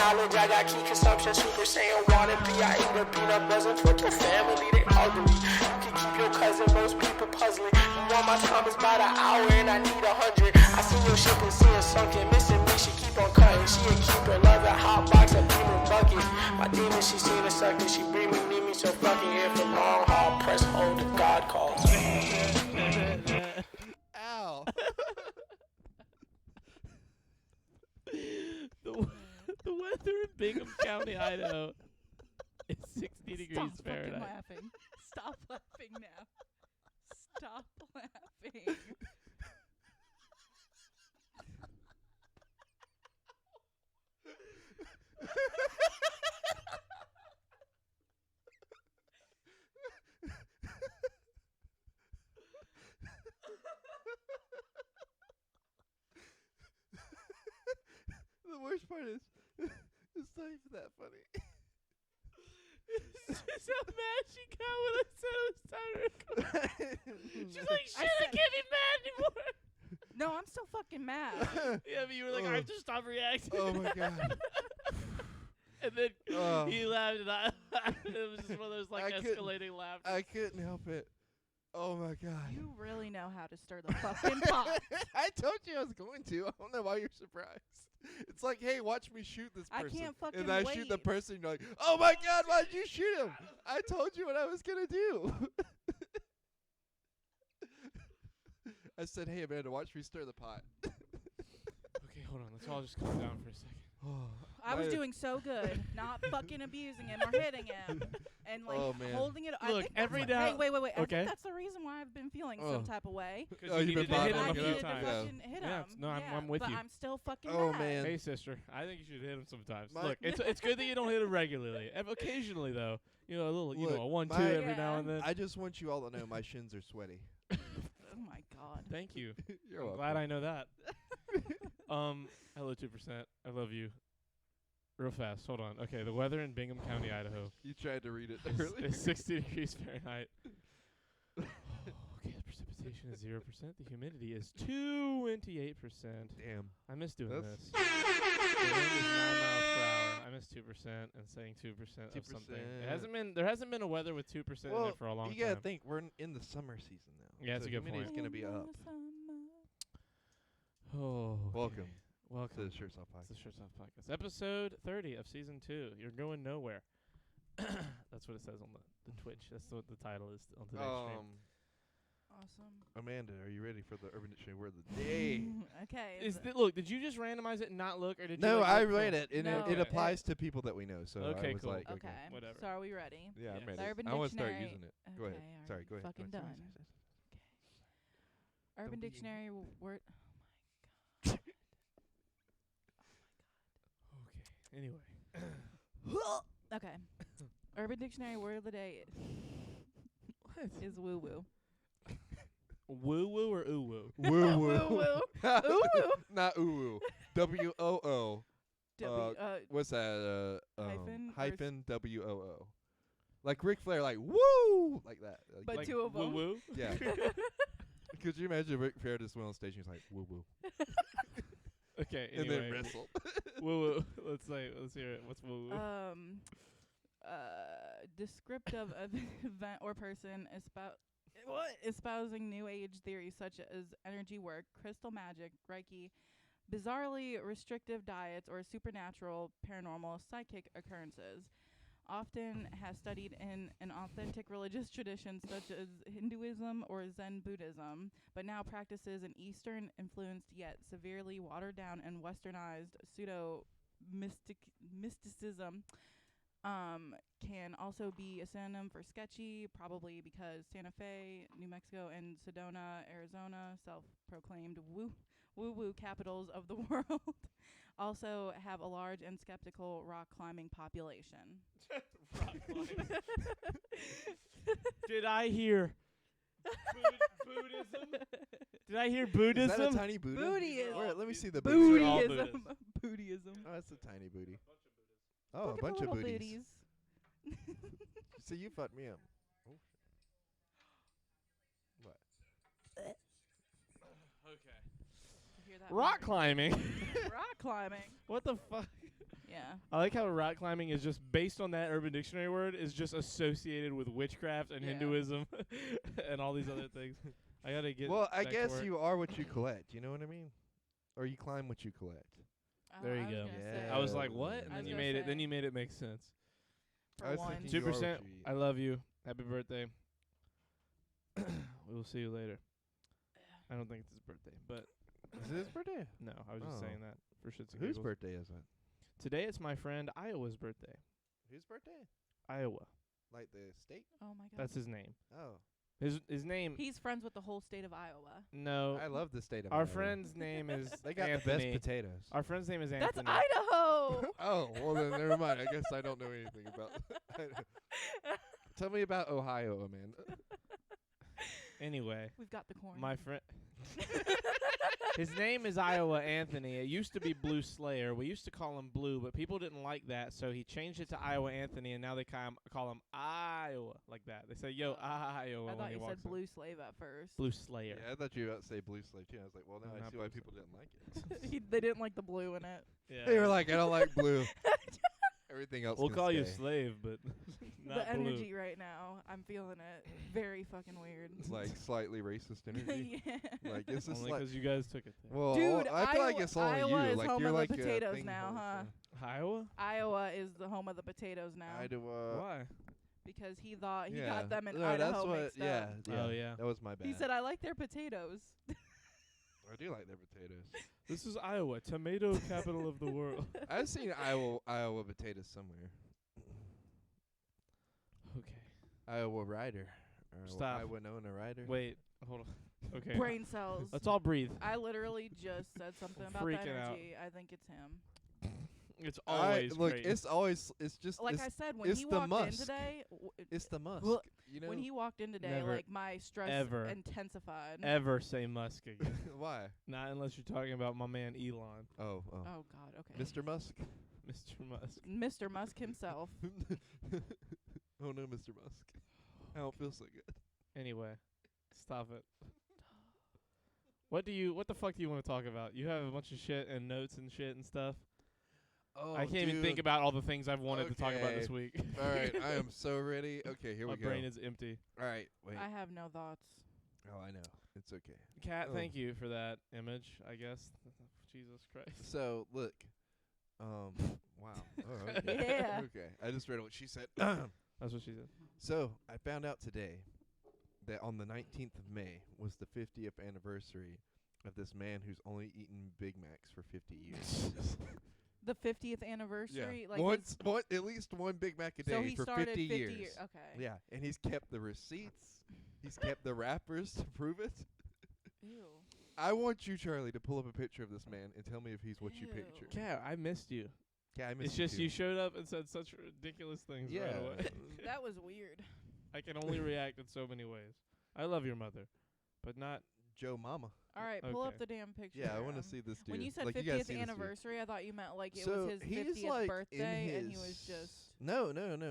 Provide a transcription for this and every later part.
knowledge. I got key consumption, Super Saiyan wanna be. I eat a peanut butter for your family, they ugly. You can keep your cousin, most people puzzling. You want my time is about an hour and I need 100. I see your ship and see it sunken, missing me, she keep on cutting. She a keeper, love a hot box, a beaming bucket. My demon, she seen a sucker, she breathing, need me so fucking here for long haul. Press hold, if God calls. Ow. The weather in Bingham County, Idaho is 60 degrees Stop Fahrenheit. fucking laughing. Stop laughing now. Stop laughing. The worst part is, it's not even that funny. It's just how mad she got when I said it was time to record. She's like, shit, I can't be mad anymore. No, I'm still fucking mad. Yeah, but you were like, I have to stop reacting. Oh my god. And then he laughed, and it was just one of those like escalating laughter. I couldn't help it. Oh my god. You really know how to stir the fucking pot. I told you I was going to. I don't know why you're surprised. It's like, hey, watch me shoot this person. I can't fucking And I wait. shoot the person, and you're like, oh my god, why did you shoot him? I told you what I was going to do. I said, hey, Amanda, watch me stir the pot. Okay, hold on. Let's all just calm down for a second. I was doing so good, not fucking abusing him or hitting him, and like holding it. I Look, think every that's now. wait. Okay. I think that's the reason why I've been feeling some type of way. Oh, you've been hit I him a needed few to times. fucking hit him. No, I'm with but you. I'm still fucking Oh, mad. man. Hey, sister, I think you should hit him sometimes. My- Look, it's good that you don't hit him regularly. Occasionally, though, a little, Look, a 1-2 my- every now and then. I just want you all to know my shins are sweaty. Oh my god. Thank you. You're I'm welcome. glad I know that. Hello, 2%. I love you. Real fast. Hold on. Okay, the weather in Bingham County, Idaho You tried to read it is, earlier. is 60 degrees Fahrenheit. Okay, the precipitation is 0%. The humidity is 28%. Damn. I miss doing That's- this. The wind is 9 miles per hour. I miss 2% and saying 2% of something. There hasn't been a weather with 2% in Well, it for a long you gotta time. think we're in the summer season now. Yeah, that's so a good humidity's point. gonna be up. Oh, okay. Welcome Welcome to the Shirts Off It's the Podcast. Shirts Off Podcast. Episode 30 of Season 2. You're going nowhere. That's what it says on the Twitch. That's what the title is on today's stream. Awesome. Amanda, are you ready for the Urban Dictionary word of the day? Okay. Look, did you just randomize it and not look, or did No, you? I read it, and No, it Okay. applies to people that we know. So Okay, I was cool. like, Okay. Whatever. So are we ready? Yeah, I'm Yes. ready. The Urban I want to start Dictionary- using it. Go ahead. Okay, Sorry, are go ahead. fucking Go ahead. done. Urban Don't be- Dictionary word. Okay. Anyway. Okay. Urban Dictionary word of the day What? is woo woo. Woo woo or ooh woo? Woo Woo woo. woo. Ooh woo. Not ooh woo. WOO. W What's that? Hyphen or Hyphen WOO. Like Ric Flair, like woo, like that. But Like two of woo them. woo? Yeah. Could you imagine Ric Flair just went on stage and he's like woo woo, Okay. and then Anyway. wrestled? Woo woo. Let's hear it. What's woo woo? Descriptive of an event or person espousing new age theories such as energy work, crystal magic, Reiki, bizarrely restrictive diets, or supernatural, paranormal, psychic occurrences. Often has studied in an authentic religious tradition such as Hinduism or Zen Buddhism, but now practices an Eastern influenced yet severely watered down and westernized pseudo mysticism. Can also be a synonym for sketchy, probably because Santa Fe, New Mexico, and Sedona, Arizona, self-proclaimed woo-woo capitals of the world, also have a large and skeptical rock climbing population. Rock climbing. Did I hear Buddhism? Did I hear Is Buddhism? that a tiny booty? Bootyism. Where, let me see the booty. all Bootyism. Bootyism. Oh, that's a tiny booty. Oh, Look a at bunch the of little booties. So you fucked me up. Oh. What? Okay. You hear that Rock noise? climbing. Rock climbing. What the fuck? Yeah. I like how rock climbing is just based on that Urban Dictionary word is just associated with witchcraft and Yeah. Hinduism and all these other things. I gotta get. Well, I back to guess work. you are what you collect. You know what I mean? Or you climb what you collect. There you I was go. gonna Yeah. say, I was like, what? And I then was you gonna made it. Then say. you made it make sense. for I was one. thinking- 2%. You are what you eat. I love you. Happy birthday. We will see you later. I don't think it's his birthday, but Is it his birthday? no, I was just Oh. saying that for shits and Whose giggles. birthday is it? Today it's my friend Iowa's birthday. Whose birthday? Iowa. Like the state? Oh my god. That's his name. Oh. His name. He's friends with the whole state of Iowa. No. I love the state of Our Iowa. friend's name is They got Anthony. the best potatoes. Our friend's name is That's Anthony. Idaho. Oh, well then never mind. I guess I don't know anything about Tell me about Ohio, Amanda. Anyway, We've got the corn. my friend. His name is Iowa Anthony. It used to be Blue Slayer. We used to call him Blue, but people didn't like that, so he changed it to Iowa Anthony, and now they call him Iowa like that. They say, "Yo, Iowa." I when thought he you walks said in. Blue Slave at first. Blue Slayer. Yeah, I thought you were about to say Blue Slave too. I was like, well, now No, I not see why Blue people Slave. didn't like it. They didn't like the blue in it. Yeah. They were like, I don't like blue. Everything else. "We'll can call you stay. slave, but The not blue." energy right now, I'm feeling it. Very fucking weird. It's like slightly racist energy. yeah. Like it's just Only like, 'cause you guys took it there. well, Dude, I feel like Iowa- it's all Iowa you. is Like home you're of the like a potatoes thing now, hole, huh? so. Iowa? Iowa is the home of the potatoes now Iowa. Why? because he thought he yeah. got them in No, Idaho that's what, mixed yeah, up. yeah. Oh, yeah. That was my bad. He said, "I like their potatoes." I do like their potatoes. This is Iowa, tomato capital of the world. I've seen Iowa potatoes somewhere. Okay. Iowa Rider. Or Stop. Iowa Winona Rider. Wait, hold on. Okay. Brain cells. Let's all breathe. I literally just said something about the Freaking out. energy. I think it's him. It's always look, great. it's always, it's just, Like it's, I said, when it's he the walked in musk. today, it's the musk. Well, You know when he walked in today, Never, like my stress ever, intensified. Ever say Musk again. why? Not unless you're talking about my man Elon. Oh, Oh God. Okay. Mr. Musk. Mr. Musk. Mr. Musk himself. Oh no, Mr. Musk. I don't feel so good. Anyway, stop it. What the fuck do you want to talk about? You have a bunch of shit and notes and shit and stuff. Oh, I can't even think about all the things I've wanted to talk about this Okay. week. All right, I am so ready. Okay, here My we go. brain is empty. All right, wait. I have no thoughts. Oh, I know. It's okay. Kat, Oh. thank you for that image, I guess. Jesus Christ. So look, wow. Oh, okay. Yeah. Okay, I just read what she said. That's what she said. So I found out today that on the 19th of May was the 50th anniversary of this man who's only eaten Big Macs for 50 years. The 50th anniversary, like Once, at least one Big Mac a day so he for started 50 years. Okay. Yeah, and he's kept the receipts. He's kept the wrappers to prove it. Ew. I want you, Charlie, to pull up a picture of this man and tell me if he's what you Ew. picture. Kat, I missed you. Yeah, I miss It's just too. you showed up and said such ridiculous things Yeah. right away. That was weird. I can only react in so many ways. I love your mother, but not. Joe Mama. All right, pull up Okay. the damn picture. Yeah, I want to see this dude. When you said like, you gotta 50th see this dude. anniversary, I thought you meant like it So was his he's 50th like birthday, in and he his was just. No.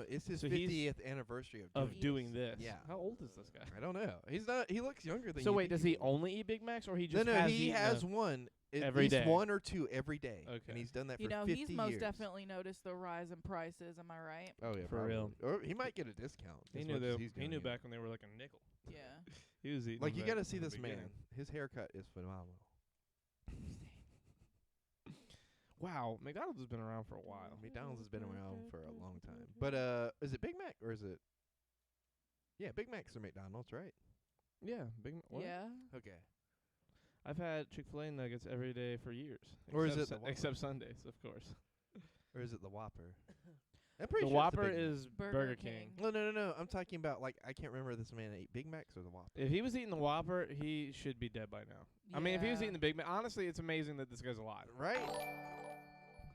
It's his So he's 50th anniversary Of doing doing this. Yeah. How old is this guy? I don't know. He's not. He looks younger than. So you wait, think does he would. only eat Big Macs, or he just No, has he eaten has a- one at every least day? one or two every day. Okay. And he's done that You for know, 50 he's most years. definitely noticed the rise in prices. Am I right? Oh yeah, For real. Or he might get a discount. He as knew much as that. he's He doing knew it. back when they were like a nickel. Yeah. He was eating. Like them you back got to see in the this man. beginning. His haircut is phenomenal. Wow, McDonald's has been around for a while. McDonald's has been around for a long time. But is it Big Mac or is it? Yeah, Big Macs are McDonald's, right? Yeah, Big Mac. What? Yeah. Okay. I've had Chick-fil-A nuggets every day for years. Or is except it the Whopper? except Sundays, of course. Or is it the Whopper? I'm pretty The sure Whopper it's the Big Mac. is Burger Burger King. King. No. I'm talking about like I can't remember this man ate Big Macs or the Whopper. If he was eating the Whopper, he should be dead by now. I mean, if he was Yeah. eating the Big Mac, honestly, it's amazing that this guy's alive. Right?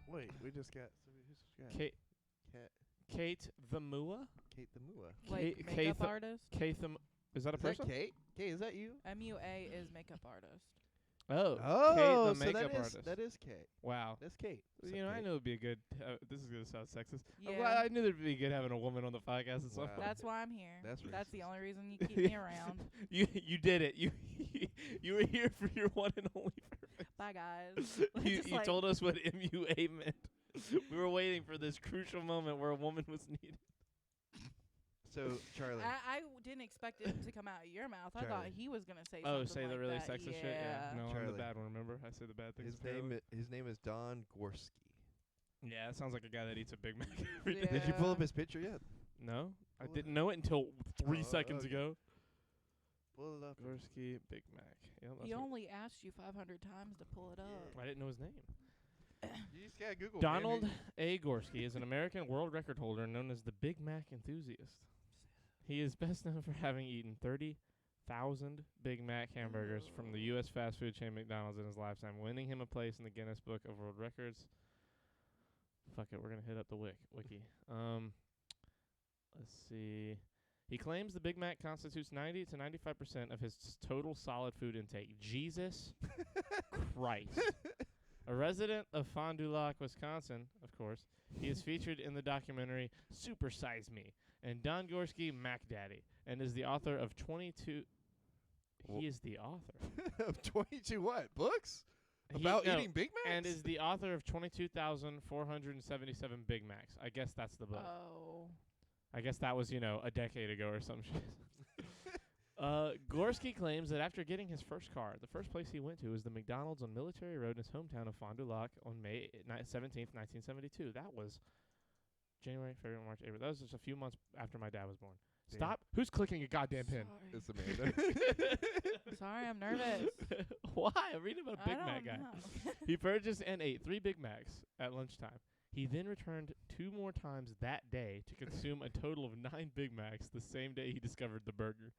Wait, we just got. So we just got Kate, Kate the Mua? Kate the Mua. Like Kate- makeup Kate- artist. Kate the Is that a Is that person? Kate? Kate, is that you? MUA is makeup artist. Oh, Oh, Kate the so makeup that is artist. that is Kate. Wow. That's Kate. What's You up, know, I Kate? knew it'd be a good. This is gonna sound sexist. Yeah. Well, I knew it'd be good having a woman on the podcast at some Wow. point. That's why I'm here. That's the racist. only reason you keep me around. You did it. You you were here for your one and only purpose. Bye, guys. You Just you like- told us what MUA meant. We were waiting for this crucial moment where a woman was needed. So, Charlie. I didn't expect it to come out of your mouth. I thought Charlie. he was gonna say Oh, something say like the really that. sexist shit? Yeah. No, I'm Charlie. the bad one, remember? I say the bad things. His name is Don Gorski. Yeah, that sounds like a guy that eats a Big Mac every day. Yeah. Did you pull up his picture yet? No? I Pull it didn't up. know it until 3 Oh, seconds okay. ago. Pull it up. Gorski, Big Mac. Yeah, that's He what- only asked you 500 times to pull it up. I didn't know his name. You just gotta Google. Donald Man. A. Gorski is an American world record holder known as the Big Mac enthusiast. He is best known for having eaten 30,000 Big Mac hamburgers from the U.S. fast food chain McDonald's in his lifetime, winning him a place in the Guinness Book of World Records. Fuck it, we're going to hit up the wiki. Let's see. He claims the Big Mac constitutes 90 to 95% of his total solid food intake. Jesus Christ. A resident of Fond du Lac, Wisconsin, of course, he is featured in the documentary Super Size Me and Don Gorski, Mac Daddy, and is the author of 22... He is the author. Of 22 what? Books? He- About no, eating Big Macs? And is the author of 22,477 Big Macs. I guess that's the book. Oh. I guess that was, a decade ago or some shit. Gorski claims that after getting his first car, the first place he went to was the McDonald's on Military Road in his hometown of Fond du Lac on May 17th, 1972. That was January, February, March, April. That was just a few months after my dad was born. Damn. Stop. Who's clicking a goddamn pin? It's Amanda. Sorry, I'm nervous. Why? I'm reading about a Big I Mac don't guy. know. He purchased and ate 3 Big Macs at lunchtime. He then returned 2 more times that day to consume a total of 9 Big Macs the same day he discovered the burger.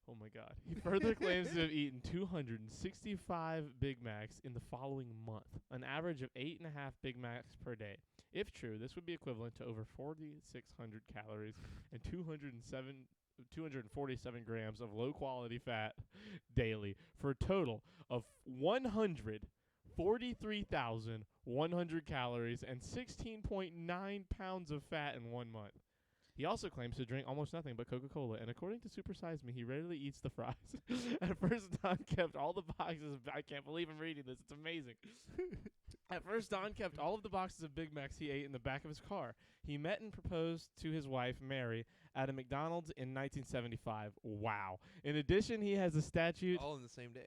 Oh, my God. He further claims to have eaten 265 Big Macs in the following month, an average of 8.5 Big Macs per day. If true, this would be equivalent to over 4,600 calories and 247 grams of low-quality fat daily for a total of 143,100 calories and 16.9 pounds of fat in 1 month. He also claims to drink almost nothing but Coca-Cola, and according to Super Size Me, he rarely eats the fries. At first, Don kept all the boxes of... I can't believe I'm reading this. It's amazing. At first, Don kept all of the boxes of Big Macs he ate in the back of his car. He met and proposed to his wife, Mary, at a McDonald's in 1975. Wow. In addition, he has a statue... All in the same day.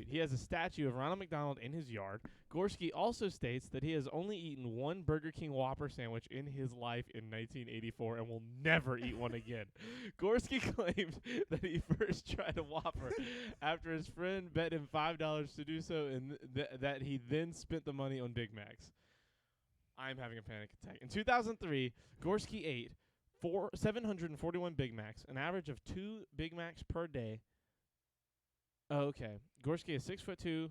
He has a statue of Ronald McDonald in his yard. Gorski also states that he has only eaten 1 Burger King Whopper sandwich in his life in 1984 and will never eat one again. Gorski claimed that he first tried a Whopper after his friend bet him $5 to do so, and that he then spent the money on Big Macs. I'm having a panic attack. In 2003, Gorski ate 741 Big Macs, an average of 2 Big Macs per day. Oh, okay. Gorski is 6'2",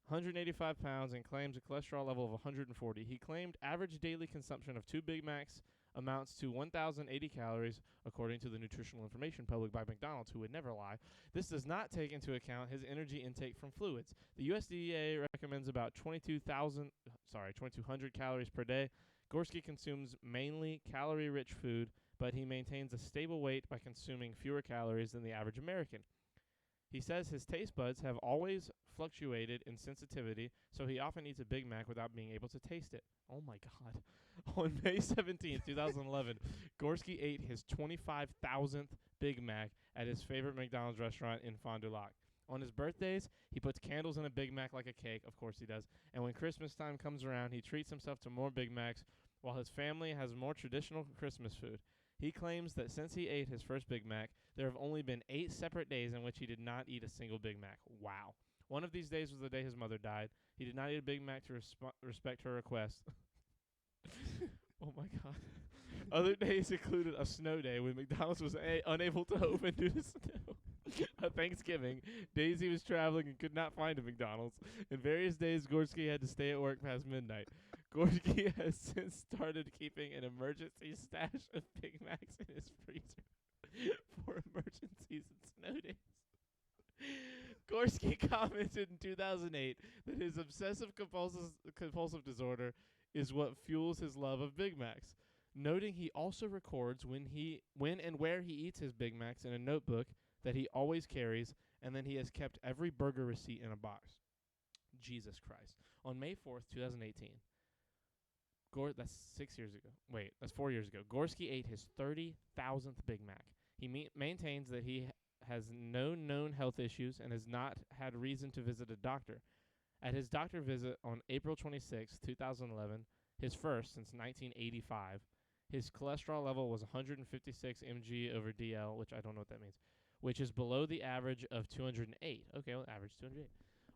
185 pounds, and claims a cholesterol level of 140. He claimed average daily consumption of 2 Big Macs amounts to 1,080 calories, according to the nutritional information published by McDonald's, who would never lie. This does not take into account his energy intake from fluids. The USDA recommends about 2,200 calories per day. Gorski consumes mainly calorie-rich food, but he maintains a stable weight by consuming fewer calories than the average American. He says his taste buds have always fluctuated in sensitivity, so he often eats a Big Mac without being able to taste it. Oh, my God. On May 17th, 2011, Gorski ate his 25,000th Big Mac at his favorite McDonald's restaurant in Fond du Lac. On his birthdays, he puts candles in a Big Mac like a cake. Of course he does. And when Christmas time comes around, he treats himself to more Big Macs while his family has more traditional Christmas food. He claims that since he ate his first Big Mac, there have only been 8 separate days in which he did not eat a single Big Mac. Wow. One of these days was the day his mother died. He did not eat a Big Mac to respect her request. Oh, my God. Other days included a snow day when McDonald's was unable to open due to snow. A Thanksgiving, days he was traveling and could not find a McDonald's, and various days Gorski had to stay at work past midnight. Gorski has since started keeping an emergency stash of Big Macs in his freezer for emergencies and snow days. Gorski commented in 2008 that his obsessive compulsive disorder is what fuels his love of Big Macs, noting he also records when and where he eats his Big Macs in a notebook that he always carries, and then he has kept every burger receipt in a box. Jesus Christ. On May 4th, 2018, That's 6 years ago. Wait, that's 4 years ago. Gorski ate his 30,000th Big Mac. He maintains that he has no known health issues and has not had reason to visit a doctor. At his doctor visit on April 26, 2011, his first since 1985, his cholesterol level was 156 mg over DL, which I don't know what that means, which is below the average of 208. Okay, well, average 208.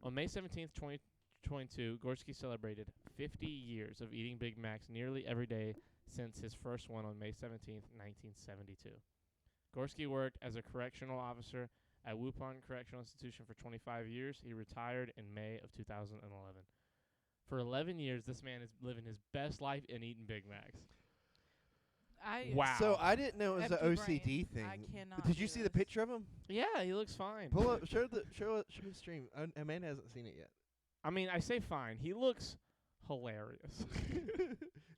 On May 17th, 2022, Gorski celebrated 50 years of eating Big Macs nearly every day since his first one on May 17th, 1972. Gorski worked as a correctional officer at Wupon Correctional Institution for 25 years. He retired in May of 2011. For 11 years, this man is living his best life and eating Big Macs. Wow. So I didn't know it was an Empty OCD brain. thing. I cannot Did you do see the this. picture of him? Yeah, he looks fine. Pull up, show the stream. Amanda hasn't seen it yet. I mean, I say fine. He looks hilarious.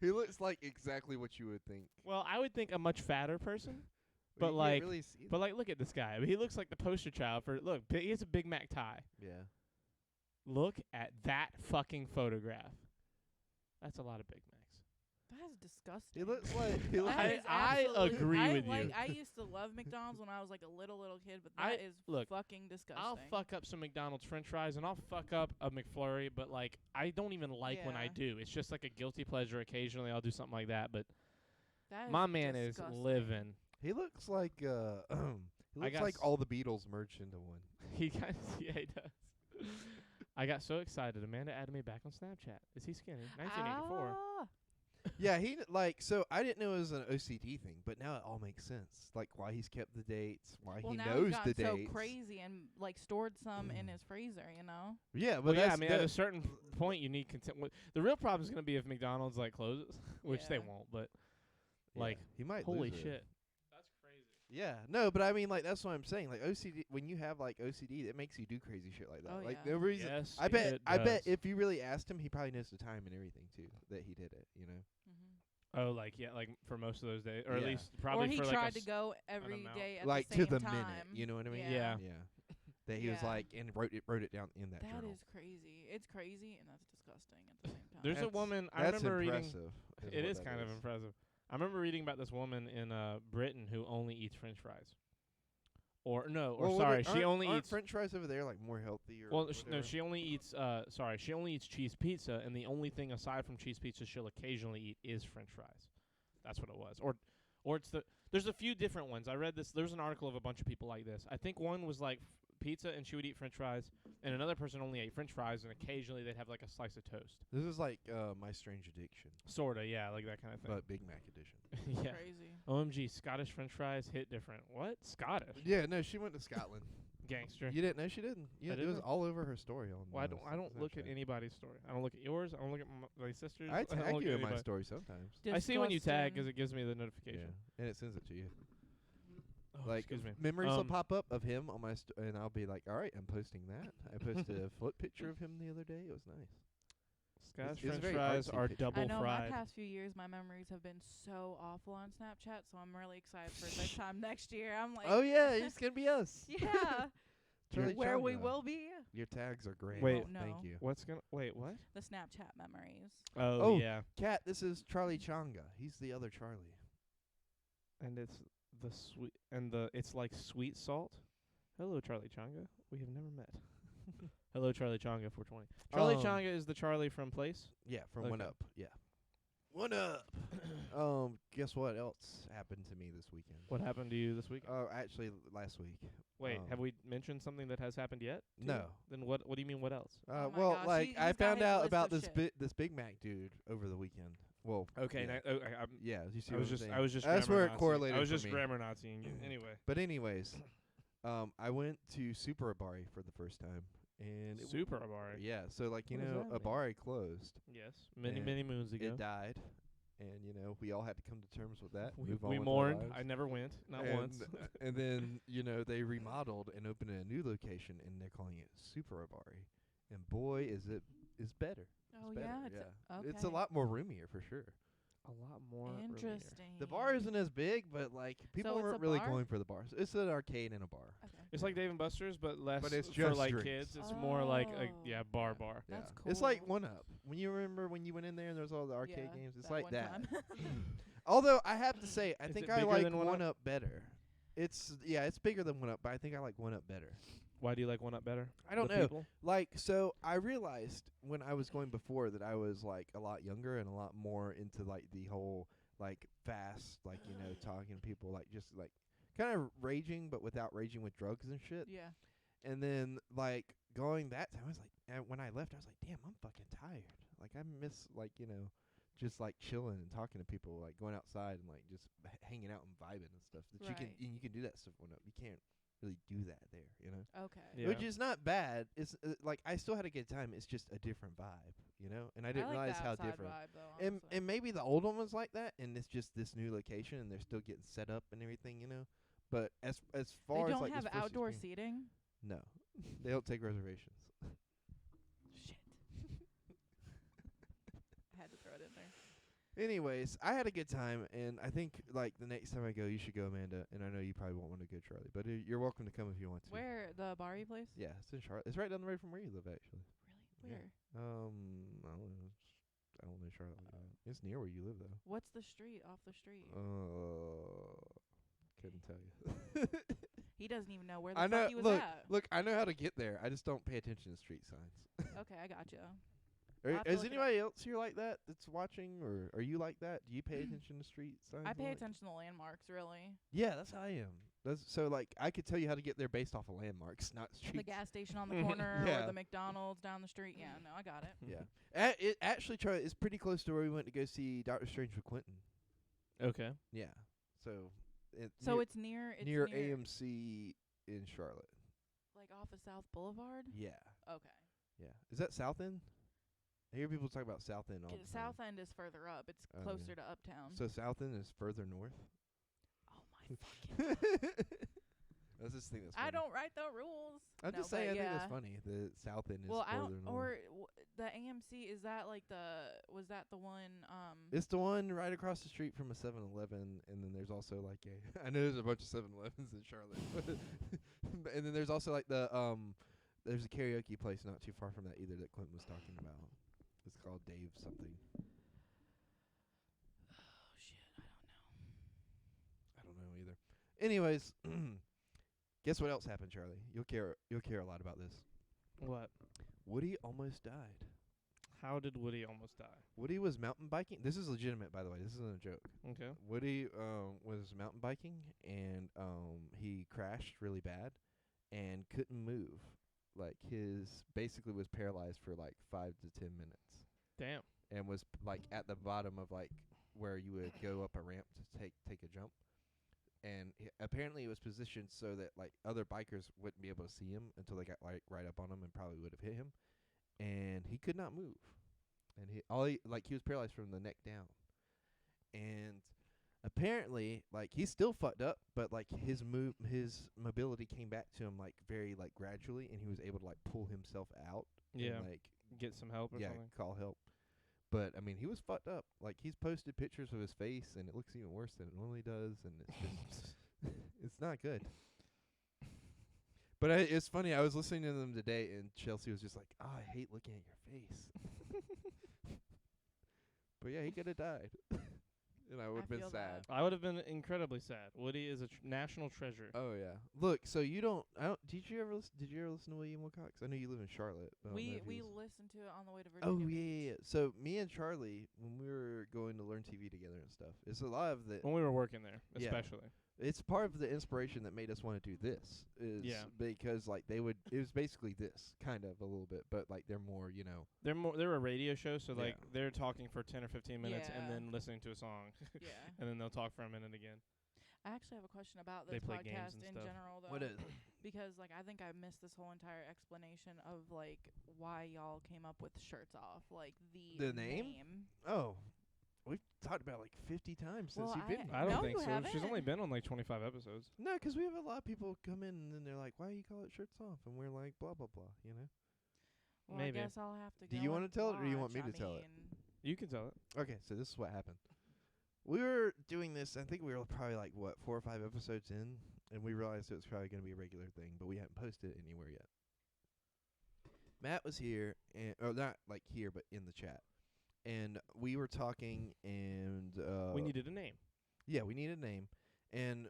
He looks like exactly what you would think. Well, I would think a much fatter person. But But you like, can't really see but like, look at this guy. I mean, he looks like the poster child for. Look, he has a Big Mac tie. yeah. Look at that fucking photograph. That's a lot of Big Macs. That is disgusting. He looks like he looks That like is I absolutely- agree with you. I used to love McDonald's when I was like a little kid, but I- that is look, fucking disgusting. I'll fuck up some McDonald's French fries and I'll fuck up a McFlurry, but like I don't even like when I Yeah. do. It's just like a guilty pleasure. Occasionally, I'll do something like that. But That my is man disgusting. is living. he looks like he looks got like s- all the Beatles merged into one. He kind of yeah, he does. I got so excited. Amanda added me back on Snapchat. Is he skinny? 1984. Ah. Yeah, he like so I didn't know it was an OCD thing, but now it all makes sense. Like why he's kept the dates, why Well, he now knows he's the gotten dates. so crazy and like stored some in his freezer, you know. Yeah, but Well, yeah, I that's mean, at a certain point, you need content. The real problem is going to be if McDonald's like closes, which they Yeah. won't. But yeah, like, he might holy lose it. shit, that's crazy. Yeah, no, but I mean, like that's what I'm saying. Like OCD, when you have like OCD, it makes you do crazy shit like that. Oh, like yeah. no reason. Yes, I bet. it I bet does. if you really asked him, he probably knows the time and everything too that he did it. You know. Oh, like yeah, like for most of those days, or at Yeah. least probably Or he for like tried a to go every amount. day at Like the same to the time. minute. You know what I mean? Yeah. Yeah. That he was Yeah. like and wrote it down in that That journal. is crazy. It's crazy and that's disgusting at the same time. There's a That's- woman I That's remember reading. impressive. It what is that kind of impressive. I remember reading about this woman in Britain who only eats French fries. Or no, or Well, sorry, what she only aren't eats. French fries over there like more healthy or Well, whatever? no, she only eats. She only eats cheese pizza, and the only thing aside from cheese pizza she'll occasionally eat is French fries. That's what it was. Or it's the. There's a few different ones. I read this. There's an article of a bunch of people like this. I think one was like pizza, and she would eat French fries, and another person only ate French fries, and occasionally they'd have like a slice of toast. This is like My Strange Addiction, Sorta, yeah, like that kind of thing. but Big Mac edition. yeah. Crazy. OMG, Scottish French fries hit different. What? Scottish? Yeah, no, she went to Scotland. Gangster. You didn't know she didn't. Yeah, I it was didn't. all over her story on. Well, I don't look at Snapchat. anybody's story. I don't look at yours. I don't look at my sister's. I don't tag look you at in my anybody. story sometimes. I see when you tag because Disgusting. it gives me the Yeah, notification. and it sends it to you. Oh, Like excuse me. memories will pop up of him on my and I'll be like, all right, I'm posting that. I posted a foot picture of him the other day. It was nice. Scottish it's French very fries artsy are picture. double I know fried. my past few years, my memories have been so awful on Snapchat, so I'm really excited for this time next year. I'm like, Oh yeah, it's gonna be us. yeah, Charlie where we Chonga. will be. Your tags are great. Wait. Oh, no. Thank you. What's gonna wait? What? The Snapchat memories. Oh, Oh. yeah, Kat, this is Charlie Chonga. He's the other Charlie. and it's the sweet and the it's like sweet salt. Hello, Charlie Chonga. We have never met. Hello, Charlie Chonga 420. Charlie Chonga is the Charlie from Place. Yeah, from One Okay. Up. Yeah. One Up. Guess what else happened to me this weekend? What happened to you this week? Actually, last week. Wait, um, have we mentioned something that has happened yet? to you? No. Then what? What do you mean? What else? Oh my Well, gosh, like he's I got found his out list about of this shit. this Big Mac dude over the weekend. Well, Okay, yeah. I'm Yeah, you see I what was I'm just saying? I was just That's grammar where it Nazi. correlated I was for just me. grammar Naziing you. Anyway, But anyways, I went to Super Abari for the first time, and it Super Abari. yeah, so like you What does know, that mean? Abari closed. Yes, many And moons ago. It died, and you know we all had to come to terms with that. We, move on we with our mourned. lives. I never went, not and, once. and then you know they remodeled and opened a new location, and they're calling it Super Abari, and boy is it is better. Oh It's better, yeah, yeah. okay. It's a lot more roomier for sure. A lot more. earlier. Interesting. The bar isn't as big, but like people So it's weren't a really bar? going for the bars. It's an arcade and a bar. Okay. It's like Dave and Buster's, but less But it's for just like drinks. kids. It's more like a Oh. bar. That's It's like cool. One Up. When you remember when you went in there and there was all the arcade Yeah, games, it's that like one that. time. Although I have to say, I Is think it I bigger like than One One Up? Up better. It's bigger than One Up, but I think I like One Up better. Why do you like One Up better? I don't The know. people? Like, so I realized when I was going before that I was like a lot younger and a lot more into like the whole like fast, like, you know, talking to people, like just like kind of raging, but without raging with drugs and shit. Yeah. And then like going that time, I was like, and when I left, I was like, damn, I'm fucking tired. Like I miss like, you know, just like chilling and talking to people, like going outside and like just hanging out and vibing and stuff. That Right. you can do that stuff One Up. You can't really do that there, you know. Okay. Yeah. Which is not bad. It's like I still had a good time. It's just a different vibe, you know. And I didn't like realize the how outside different. Vibe, though, And honestly. and maybe the old one was like that, and it's just this new location, and they're still getting set up and everything, you know. But as far they as don't like have this first outdoor experience- seating. no, they don't take reservations. Shit. I had to throw it in there. Anyways, I had a good time, and I think like the next time I go, you should go, Amanda. And I know you probably won't want to go, Charlie, but you're welcome to come if you want to. Where the Bari place? Yeah, it's in Charlotte. It's right down the road from where you live, actually. Really? Yeah. Where? I don't know. I don't know Charlotte. Like that. It's near where you live, though. What's the street off the street? Couldn't tell you. He doesn't even know where the I know. fuck he was Look, at. look. I know how to get there. I just don't pay attention to street signs. Okay, I gotcha. I'll have to Is look it up. anybody else here like that that's watching, or are you like that? Do you pay attention to street signs? I and pay like- attention to landmarks, really. Yeah, that's how I am. That's so like I could tell you how to get there based off of landmarks, not The streets. gas station on the corner Yeah. or the McDonald's down the street. Yeah, no, I got it. Yeah. It actually, Charlie, it's pretty close to where we went to go see Doctor Strange with Quentin. Okay. Yeah. So. So it's near near AMC in Charlotte. like off of South Boulevard. Yeah. Okay. Yeah. Is that South End? I hear people talk about South End all the time. South End is further up. It's Oh, closer yeah. to Uptown. So South End is further north? Oh my fucking! That's just thing that's funny. I don't write the rules. I'm No, just saying, I but think yeah. that's funny. The South End is Well, I further don't. north. Or the AMC, is that like was that the one? It's the one right across the street from a 7-Eleven, and then there's also like a I know there's a bunch of 7-Elevens in Charlotte. And then there's also like there's a karaoke place not too far from that either that Clinton was talking about. It's called Dave something. Oh shit! I don't know either. Anyways, guess what else happened, Charlie? You'll care a lot about this. What? Woody almost died. How did Woody almost die? Woody was mountain biking. This is legitimate, by the way. This isn't a joke. Okay. Woody was mountain biking, and he crashed really bad and couldn't move. Like basically was paralyzed for like 5 to 10 minutes, Damn. and was like at the bottom of like where you would go up a ramp to take a jump. And apparently it was positioned so that like other bikers wouldn't be able to see him until they got like right up on him and probably would have hit him. And he could not move. And he was paralyzed from the neck down. And apparently like he's still fucked up, but like his mobility came back to him like very like gradually, and he was able to like pull himself out. Yeah. And, like Get some help or something. call help. But I mean, he was fucked up. Like he's posted pictures of his face, and it looks even worse than it normally does, and it's just it's not good. But it's funny. I was listening to them today, and Chelsea was just like, "Oh, I hate looking at your face." But yeah, he could have died, and I would have been feel sad. that. I would have been incredibly sad. Woody is a national treasure. Oh yeah. Look, so you don't. I don't. Did you ever listen to William Wilcox? I know you live in Charlotte. But I don't know We if you listen. listened to it on the way to Virginia. Oh Beach. yeah. So me and Charlie, when we were going to learn TV together and stuff, it's a lot of the. When we were working there, Yeah. especially. It's part of the inspiration that made us want to do this. Is Yeah. because like it was basically this kind of a little bit, but like they're more, you know. They're a radio show, so like Yeah. they're talking for 10 or 15 minutes and Yeah. then listening to a song, Yeah. and then they'll talk for a minute again. I actually have a question about They this play games podcast and in stuff. general, though. What is? Because like I think I missed this whole entire explanation of like why y'all came up with Shirts Off, like The name? Oh, we've talked about it like 50 times since Well, you've been. I don't No, think you so. She's haven't. only been on like 25 episodes. No, because we have a lot of people come in and then they're like, "Why you call it Shirts Off?" And we're like, "Blah blah blah," you know. Well, Maybe. I guess I'll have to. Do go you wanna and tell it or you want watch. me to tell it? You can tell it. Okay, so this is what happened. We were doing this. I think we were probably like 4 or 5 episodes in, and we realized it was probably going to be a regular thing, but we hadn't posted it anywhere yet. Matt was here, or not like here, but in the chat, and we were talking, and we needed a name. Yeah, we needed a name, and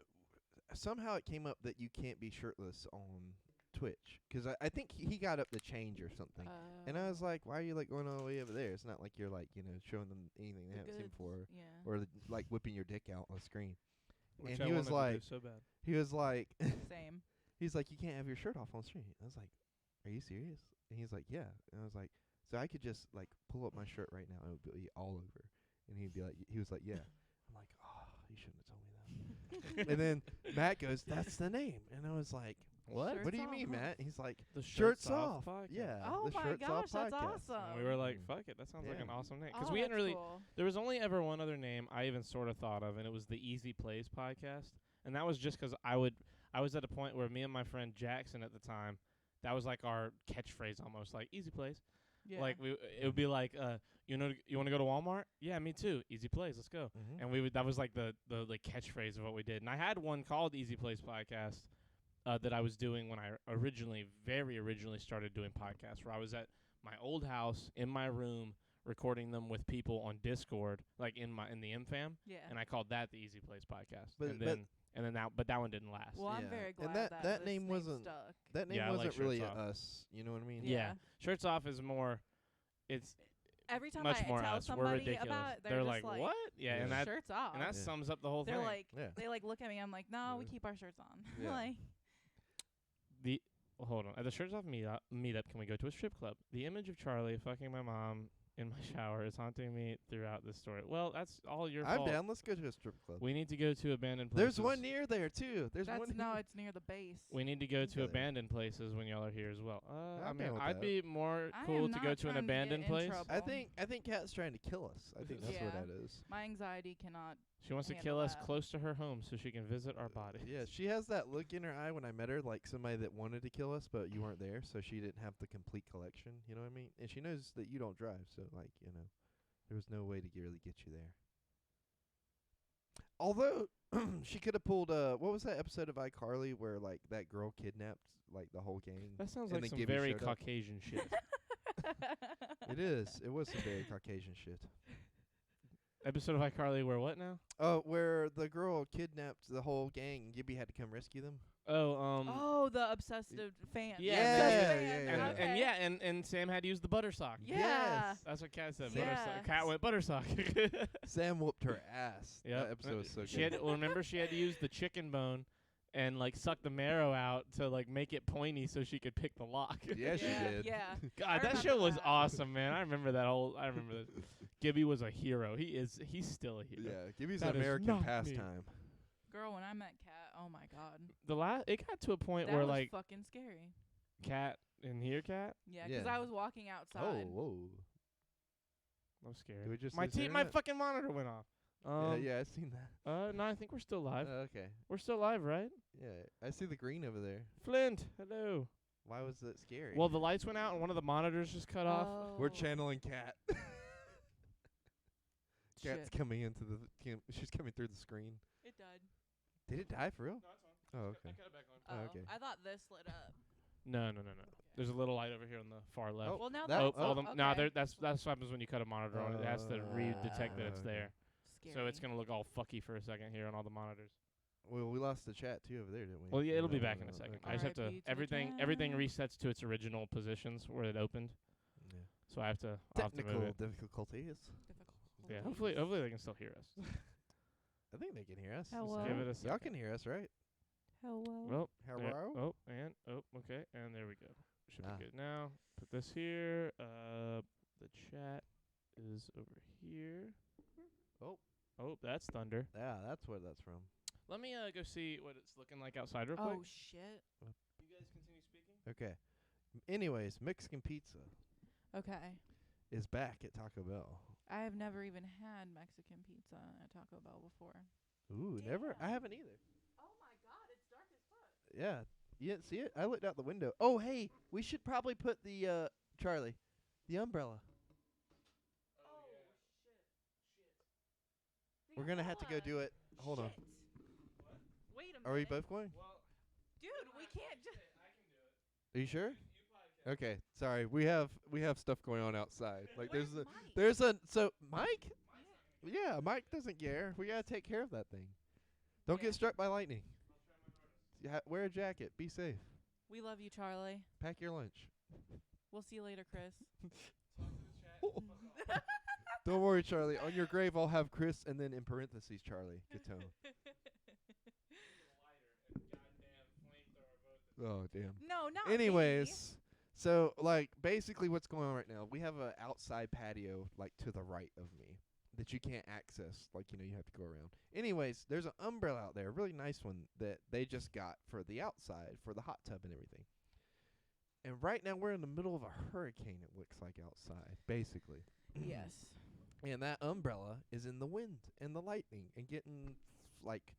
somehow it came up that you can't be shirtless on Twitch, because I think he got up the change or something. And I was like, why are you like going all the way over there? It's not like you're like, showing them anything they haven't seen before, or like whipping your dick out on the screen. Which and I he was wanted to like, do so bad. he was like, Same. he's like, you can't have your shirt off on screen. I was like, are you serious? And he's like, yeah. And I was like, so I could just like pull up my shirt right now and it would be all over. And he'd be like, he was like, yeah. I'm like, oh, you shouldn't have told me that. And then Matt goes, that's the name. And I was like, what? Shirts What do you off. mean, Matt? He's like, The Shirts Off. podcast. Yeah. Oh the my Shirts gosh, Off that's podcast. awesome. And we were like, Mm. fuck it, that sounds like an Yeah. awesome name. Oh, Because we hadn't that's really, cool. there was only ever one other name I even sort of thought of, and it was the Easy Plays podcast. And that was just 'cause I was at a point where me and my friend Jackson at the time, that was like our catchphrase almost, like Easy Plays. Yeah. Like it would be like, you want to go to Walmart? Yeah, me too. Easy Plays, let's go. Mm-hmm. And that was like the like catchphrase of what we did. And I had one called Easy Plays podcast that I was doing when I very originally started doing podcasts, where I was at my old house in my room recording them with people on Discord, like in the MFam, yeah. and I called that the Easy Plays podcast. But- but that one didn't last. Well, I'm Yeah. very glad And that this name wasn't- stuck. That name Yeah, I like wasn't really Shirts Off. us. You know what I mean? Yeah. Shirts Off is more, it's Every time much I more tell us. We're somebody ridiculous. about it, They're just like, what? Yeah, Yeah. and that shirts off. and that Yeah. sums up the whole They're thing. like, Yeah. they like look at me. I'm like, no, we Yeah. keep our shirts on. Yeah. Like, Hold on. At the Shirts Off meetup, can we go to a strip club? The image of Charlie fucking my mom in my shower is haunting me throughout this story. Well, that's all your I'm fault. down. Let's go to a strip club. We need to go to abandoned places. There's one near there too. There's that's one. no, it's near the base. We need to go to Okay. abandoned places when y'all are here as well. I I'm mean, down with I'd that. be more I cool am to not go to an trying to get abandoned in place. trouble. I think Kat's trying to kill us. I think that's what Yeah. that is. My anxiety cannot. She wants to handle kill us that. close to her home so she can visit our body. Yeah, she has that look in her eye when I met her, like somebody that wanted to kill us, but you weren't there, so she didn't have the complete collection. You know what I mean? And she knows that you don't drive, so like there was no way to really get you there. Although she could have pulled what was that episode of iCarly where like that girl kidnapped like the whole gang? That sounds And like then some Gibby very showed up. Caucasian shit. It is. It was some very Caucasian shit. Episode of iCarly where what now? Oh, where the girl kidnapped the whole gang and Gibby had to come rescue them. Oh, the obsessive fan. Yeah, Obsessive yeah, fan. yeah, and Okay. and Sam had to use the butter sock. Yeah. Yes. That's what Kat said. Yeah. Buttersock. Kat went butter sock. Sam whooped her ass. Yep. That episode was so She good. had remember she had to use the chicken bone and like suck the marrow out to like make it pointy so she could pick the lock. Yeah, she did. Yeah. God, that remember show was that. awesome, man. I remember that. Gibby was a hero. He's still a hero. Yeah, Gibby's That an is American not me. pastime. Girl, when I met Kat, oh my god, It got to a point that where was like fucking scary. Kat in here, Kat. Yeah, 'cause Yeah. I was walking outside. Oh, whoa. I'm scared. Did we just my lose my internet? fucking monitor went off. Yeah, I've seen that. No, I think we're still live. Okay. We're still live, right? Yeah, I see the green over there. Flint, hello. Why was that scary? Well, the lights went out and one of the monitors just cut off. we're Oh. channeling Kat. Kat's Shit. coming into she's coming through the screen. It died. Did it die for real? No, it's on. Oh, okay. cut it back on. Oh, okay. I thought this lit up. No. There's a little light over here on the far left. Oh, Well, now that- that's all the, okay. no, that's what happens when you cut a monitor on. It has to detect that it's okay. there. Scary. So it's gonna look all fucky for a second here on all the monitors. Well, we lost the chat too over there, didn't we? Well, yeah, it'll be back in a second. Okay. I just have to RIP to the everything chat. resets to its original positions where it opened. Yeah. So I'll have to move Technical it. difficulties. difficult. Yeah, hopefully they can still hear us. I think they can hear us. Hello? Give it a second. Y'all can hear us, right? Hello. Well, Hello? okay, and there we go. Should Ah. be good now. Put this here. The chat is over here. Oh, that's thunder. Yeah, that's where that's from. Let me go see what it's looking like outside real Oh quick. shit. You guys continue speaking. Okay. Anyways, Mexican pizza Okay. is back at Taco Bell. I have never even had Mexican pizza at Taco Bell before. Ooh, never? I Damn. haven't either. Oh my god, it's dark as fuck. Yeah. You didn't see it? I looked out the window. Oh, hey, we should probably put the, Charlie, the umbrella. Oh shit. We're gonna have to go do it. Hold on. Wait a minute. Are we both going? Dude, we can't just. Are you sure? Okay. Sorry. We have stuff going on outside. Like Where's there's Mike? there's a so Mike. Yeah, Mike doesn't care. We gotta take care of that thing. Don't Yeah. get struck by lightning. Wear a jacket. Be safe. We love you, Charlie. Pack your lunch. We'll see you later, Chris. Don't worry, Charlie. On your grave, I'll have Chris, and then in parentheses, Charlie. Gatone. Oh, damn. No, not me. Anyways, so, like, basically what's going on right now, we have a outside patio, like, to the right of me that you can't access. Like, you know, you have to go around. Anyways, there's an umbrella out there, a really nice one that they just got for the outside, for the hot tub and everything. And right now we're in the middle of a hurricane, it looks like, outside, basically. Yes. And that umbrella is in the wind and the lightning and getting, like,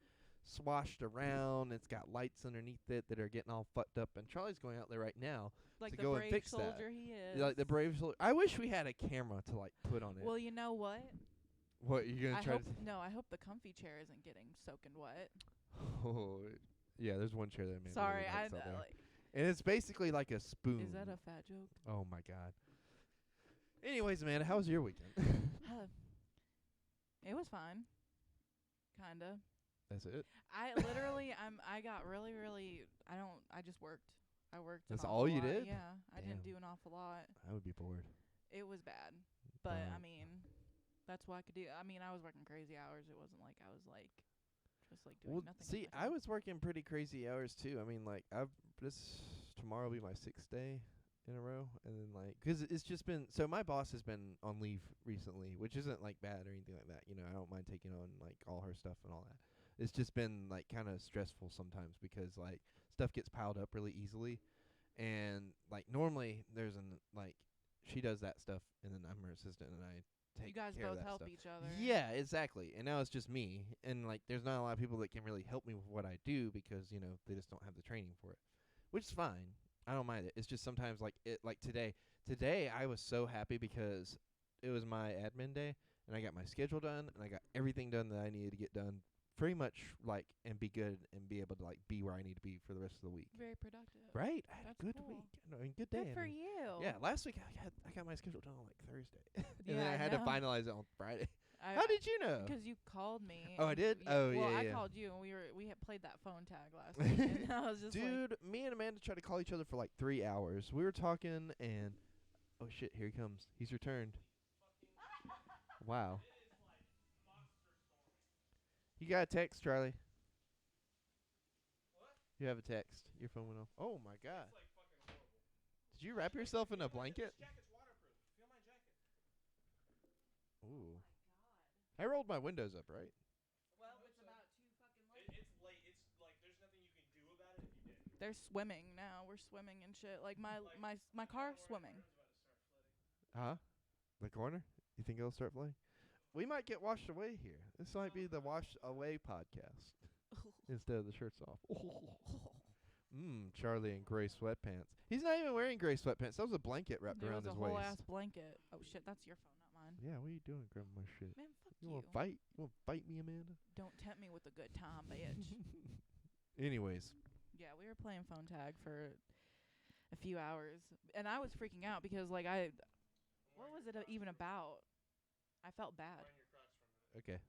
swashed around. It's got lights underneath it that are getting all fucked up. And Charlie's going out there right now Like to the go and brave fix that. soldier he is. Like the brave soldier. I wish we had a camera to, like, put on it. Well, you know what? What, you going I to try hope to... no. I hope the comfy chair isn't getting soaking wet. Oh, yeah, there's one chair that made Sorry, really I nice out there. like. And it's basically like a spoon. Is that a fat joke? Oh, my God. Anyways, Amanda, how was your weekend? It was fine. Kinda. That's it? I literally, I got really, I just worked. I worked. That's an all awful you lot. did? Yeah, I didn't Damn. do an awful lot. I would be bored. It was bad, but I Right. mean, that's what I could do. I mean, I was working crazy hours. It wasn't like I was like just like doing Well, nothing. see, with my I time. was working pretty crazy hours too. I mean, like, tomorrow will be my 6th day in a row, and then like, 'cause it's just been, so my boss has been on leave recently, which isn't like bad or anything like that. You know, I don't mind taking on like all her stuff and all that. It's just been like kind of stressful sometimes because like stuff gets piled up really easily, and like normally there's she does that stuff, and then I'm her assistant, and I take You guys care of both that help stuff. each other. Yeah, exactly. And now it's just me, and like there's not a lot of people that can really help me with what I do because, you know, they just don't have the training for it, which is fine. I don't mind it. It's just sometimes like today I was so happy because it was my admin day, and I got my schedule done, and I got everything done that I needed to get done pretty much, like, and be good and be able to like be where I need to be for the rest of the week. Very productive. Right? I had That's a good cool. week. I mean, good day. Good I for mean. you. Yeah, last week I got my schedule done on like Thursday, and then Yeah, I I had to know. finalize it on Friday. How did you know? Because you called me. Oh, I and did? you- Oh, well, yeah, I yeah. called you, and we had played that phone tag last week, and I was just like, Dude, me and Amanda tried to call each other for like 3 hours. We were talking, and oh shit, here he comes. He's returned. Wow. You got a text, Charlie? What? You have a text. Your phone went off. Oh my god. Did you wrap yourself in a blanket? Ooh. I rolled my windows up, right? well, it's about 2 fucking late. It's late. It's like there's nothing you can do about it if you did. They're swimming now. We're swimming and shit. Like my car swimming. Huh? The corner? You think it'll start flooding? We might get washed away here. This might be the wash away podcast instead of the shirts off. Charlie in gray sweatpants. He's not even wearing gray sweatpants. That was a blanket wrapped There around was his a whole waist. ass blanket. Oh shit, that's your phone, not mine. Yeah, what are you doing, grabbing my shit? Man, fuck You you. want to fight? You want to fight me, Amanda? Don't tempt me with a good time, bitch. Anyways, Yeah, we were playing phone tag for a few hours, and I was freaking out because what was it even about? I felt bad. okay.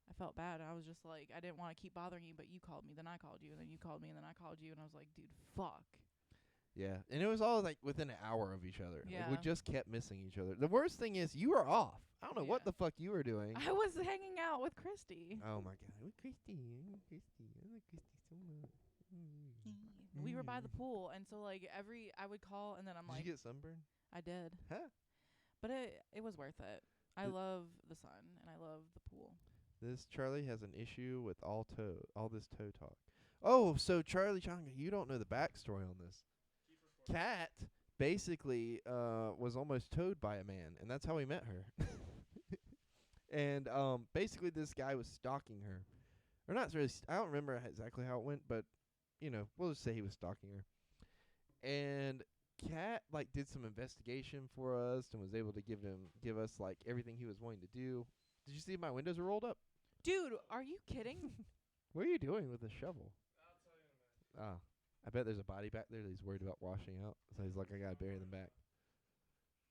I felt bad. I was just like, I didn't want to keep bothering you, but you called me, then I called you, and then you called me, and then I called you, and I was like, dude, fuck. Yeah, and it was all like within an hour of each other. Like, we Yeah. just kept missing each other. The worst thing is you were off. I don't know what Yeah. the fuck you were doing. I was hanging out with Christy. Oh my god, with Christy, I like Christy so much. We were by the pool, and so like I would call, and then I'm Did like, you get sunburned? I did, Huh? but it was worth it. I Th- love the sun, and I love the pool. This Charlie has an issue with all this toe talk. Oh, so Charlie Changa, you don't know the backstory on this. Kat basically was almost towed by a man, and that's how we met her. And basically this guy was stalking her. Or not really, I don't remember exactly how it went, but you know, we'll just say he was stalking her. And Kat like did some investigation for us and was able to give us like everything he was wanting to do. Did you see my windows were rolled up? Dude, are you kidding? What are you doing with the shovel? I'll tell you in a minute. Oh, I bet there's a body back there that he's worried about washing out. So he's like, I gotta bury them back.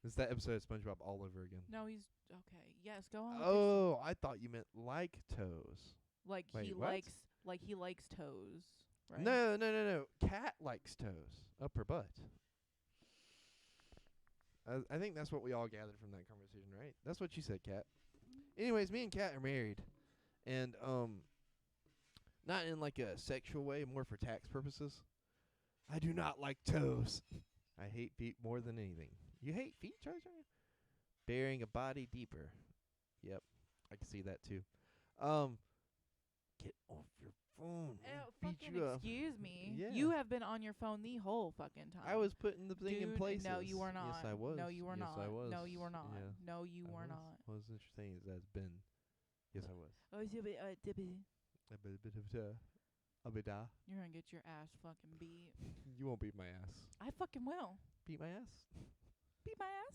It's that episode of SpongeBob all over again. No, he's okay. Yes, go on. With Oh, I thought you meant like toes. like wait, he what? likes toes. Right? No. Cat likes toes up her butt. I think that's what we all gathered from that conversation, right? That's what you said, Kat. Anyways, me and Kat are married, and not in like a sexual way, more for tax purposes. I do not like toes. I hate feet more than anything. You hate feet, Charlie? Burying a body deeper. Yep, I can see that too. Get off your phone. Beat Fucking you up. excuse me. Yeah. You have been on your phone the whole fucking time. I was putting the thing in Dude, place. no, you were not. Yes, I was. No, you were yes, not. I was. No, you were not. Yeah. No, you I were was. not. What was interesting is that's been. Yes, I was. Oh, A bit of a bit of You're gonna get your ass fucking beat. You won't beat my ass. I fucking will. Beat my ass? Beat my ass.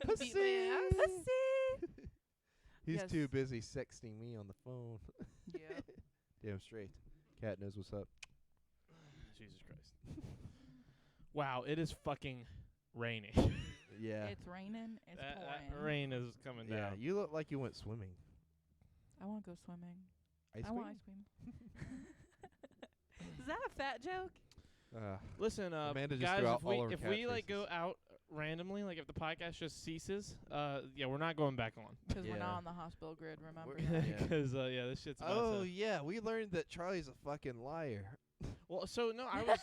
Pussy. Beat my ass. Pussy. He's Yes. too busy sexting me on the phone. Yeah. Damn straight. Cat knows what's up. Jesus Christ. Wow, it is fucking raining. Yeah. It's raining. It's that pouring. rain is coming Yeah. down. You look like you went swimming. I want to go swimming. Ice I cream? want ice cream. Is that a fat joke? Listen, Amanda just guys, threw out if we all her if cat we like faces. go out randomly, like if the podcast just ceases, yeah, we're not going back on. Because we're Yeah. not on the hospital grid, remember? We're- that? Yeah. Because yeah, this shit's about Oh, to. yeah. We learned that Charlie's a fucking liar. Well, so no, I was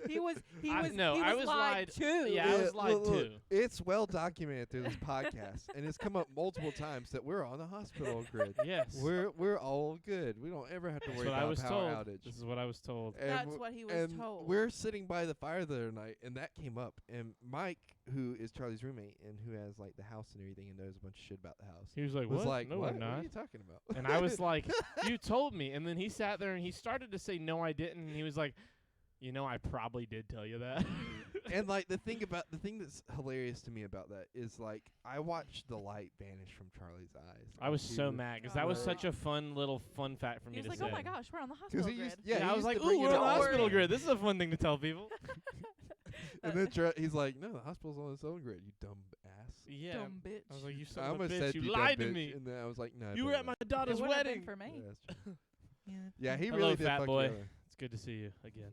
He was I was lied too. Yeah, I was lied look, too. It's well documented through this podcast, and it's come up multiple times that we're on the hospital grid. Yes. We're all good. We don't ever have to That's worry what about I was power told. outage. This is what I was told. And That's w- what he was and told. We're sitting by the fire the other night, and that came up. And Mike, who is Charlie's roommate and who has like the house and everything and knows a bunch of shit about the house, He was like, was "What? like, No, what? we're What not." are you talking about? And I was like, "You told me." And then he sat there and he started to say, "No, I didn't." And he was like, "You know, I probably did tell you that." And like the thing that's hilarious to me about that is like I watched the light vanish from Charlie's eyes. I was He so mad because that was Oh. such a fun little fun fact for He me was to like, say. "Oh my gosh, we're on the hospital he grid." used, yeah, he I was used like, to bring "Ooh, it we're on up the all hospital the grid. This is a fun thing to tell people." And then he's like, "No, the hospital's on its own grid. You dumb ass." Yeah. Dumb bitch. I was like, "You I son of a almost bitch! said You dumb lied to bitch," me. and then I was like, "No." I You were better at my not." daughter's it would've been wedding." for me. Yeah, that's true. Yeah. Yeah, he Hello, really did fat fuck boy. you over. It's good to see you again.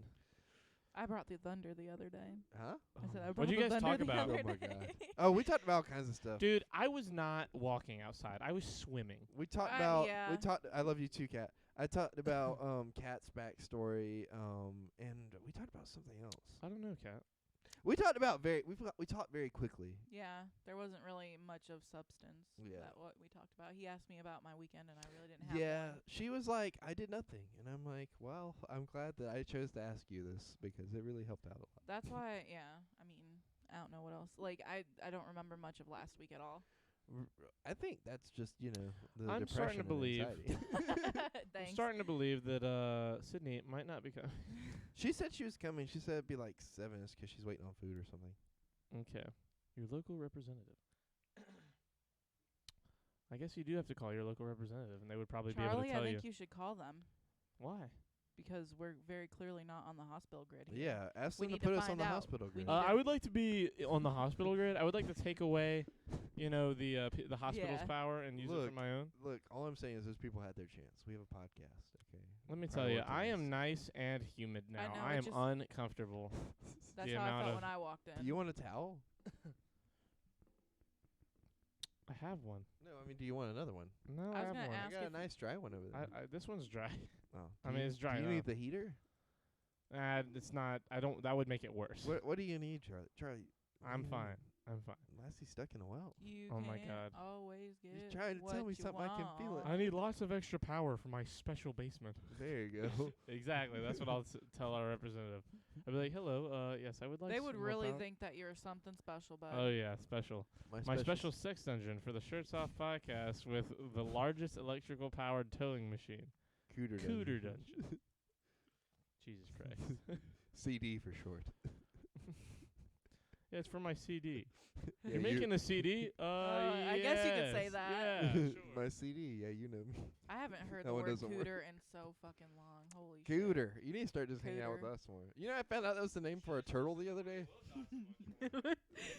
I brought the thunder the other day. Huh? I said I What'd brought you the guys thunder talk the about? other Oh my day. God. Oh, we talked about all kinds of stuff. Dude, I was not walking outside. I was swimming. We talked about yeah. I love you too, Kat. I talked about Kat's backstory, and we talked about something else. I don't know, Kat. We talked about we talked very quickly. Yeah, there wasn't really much of substance. Yeah. That what we talked about. He asked me about my weekend, and I really didn't have Yeah, one. she was like, I did nothing, and I'm like, well, I'm glad that I chose to ask you this because it really helped out a lot. That's why. Yeah. I mean, I don't know what else. Like, I don't remember much of last week at all. I think that's just the I'm starting to depression and believe- anxiety. I'm Thanks. starting to believe that Sydney might not be coming. She said she was coming. She said it'd be like 7 because she's waiting on food or something. Okay. Your local representative. I guess you do have to call your local representative, and they would probably be able Charlie, to I tell you. think you should call them Why? because we're very clearly not on the hospital grid here. Yeah, ask We them to need to put us on find the out. hospital We grid. need to- I would like to be on the hospital grid. I would like to take away, the hospital's Yeah. power and use it Look, for my own. Look, all I'm saying is those people had their chance. We have a podcast, okay? Let me tell you, I am Prioritize. nice and humid now. know, I it am just- uncomfortable. That's the how I amount felt of- when I walked in. Do you want a towel? I have one. No, I mean, do you want another one? No, I I was have gonna one. I ask got a if- nice dry one over there. This one's dry. Oh, I do mean, you- it's dry Do you enough. need the heater? It's not. I don't. That would make it worse. What do you need, Charlie? Charlie, what I'm do you fine. need? I'm fine. Lassie's stuck in a well. You Oh my can't God. always get He's trying to tell what me you something I can feel it. I need lots of extra power for my special basement. There you go. Exactly. That's what I'll tell our representative. I'll be like, hello. Yes, I would like. They would some more really power." think that you're something special, bud. Oh yeah, special. My special sex dungeon for the Shirts Off podcast with the largest electrical powered towing machine. Cooter dungeon. Jesus Christ. CD for short. Yeah, it's for my CD. Yeah, You're making a CD? I guess you could say yes. that. Yeah, sure. My CD. Yeah, you know me. I haven't heard That the one word doesn't work. cooter in so fucking long. Holy Cooter. You need to start just hanging out with Cooter. us more. You know, I found out that was the name for a turtle the other day.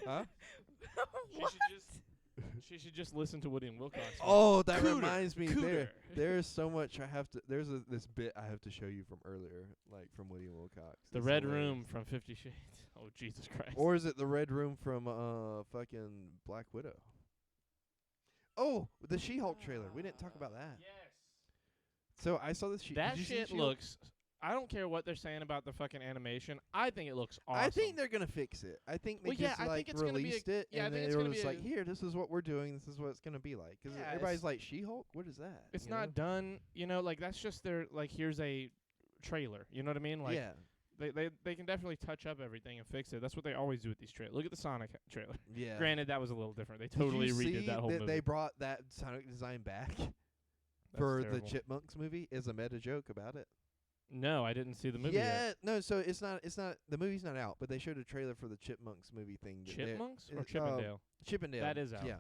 Huh? She should just listen to Woody and Wilcox. Oh, that Cooter. reminds me. Cooter. There's so much I have to. There's this bit I have to show you from earlier, like from Woody and Wilcox. The It's Red hilarious. Room from 50 Shades. Oh, Jesus Christ. Or is it the Red Room from fucking Black Widow? Oh, the She-Hulk trailer. We didn't talk about that. Yes. So I saw this. That did you see shit She-Hulk? looks... I don't care what they're saying about the fucking animation. I think it looks awesome. I think they're gonna fix it. I think they Well, yeah, just I think like it's gonna be a- released it, yeah, I and think they it's were gonna just be like, "Here, this is what we're doing. This is what it's gonna be like." Because Yeah, everybody's it's- like, "She-Hulk, what is that?" It's you not know? done, you know, like that's just their like here's a trailer. You know what I mean? Like yeah, they can definitely touch up everything and fix it. That's what they always do with these trailers. Look at the Sonic trailer. yeah. Granted, that was a little different. They Did totally you redid see that whole movie. They brought that Sonic design back That's for the terrible. Chipmunks movie as a meta joke about it. No, I didn't see the movie yeah, yet. no. So it's not. The movie's not out, but they showed a trailer for the Chipmunks movie thing. that they're- Chipmunks or is- Chippendale? Chippendale. That is out. Yeah.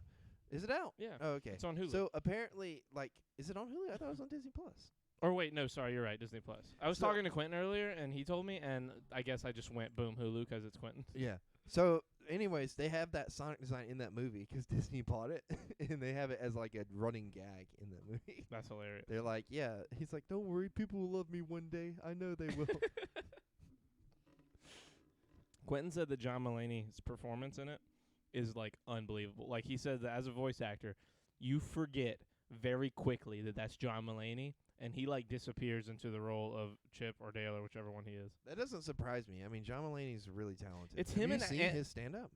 Is it out? Yeah. Oh, okay. It's on Hulu. So apparently, like, is it on Hulu? I thought it was on Disney Plus. Or wait, no, sorry, you're right, Disney Plus. I was So- talking to Quentin earlier, and he told me, and I guess I just went boom Hulu 'cause it's Quentin. Yeah. So, anyways, they have that Sonic design in that movie 'cause Disney bought it, and they have it as like a running gag in that movie. That's hilarious. They're like, yeah. He's like, don't worry, people will love me one day. I know they will. Quentin said that John Mulaney's performance in it is like unbelievable. Like he said that as a voice actor, you forget very quickly that that's John Mulaney, and he like disappears into the role of Chip or Dale or whichever one he is. That doesn't surprise me. I mean, John Mulaney's really talented. It's Have him you and seen Ant- his stand-up?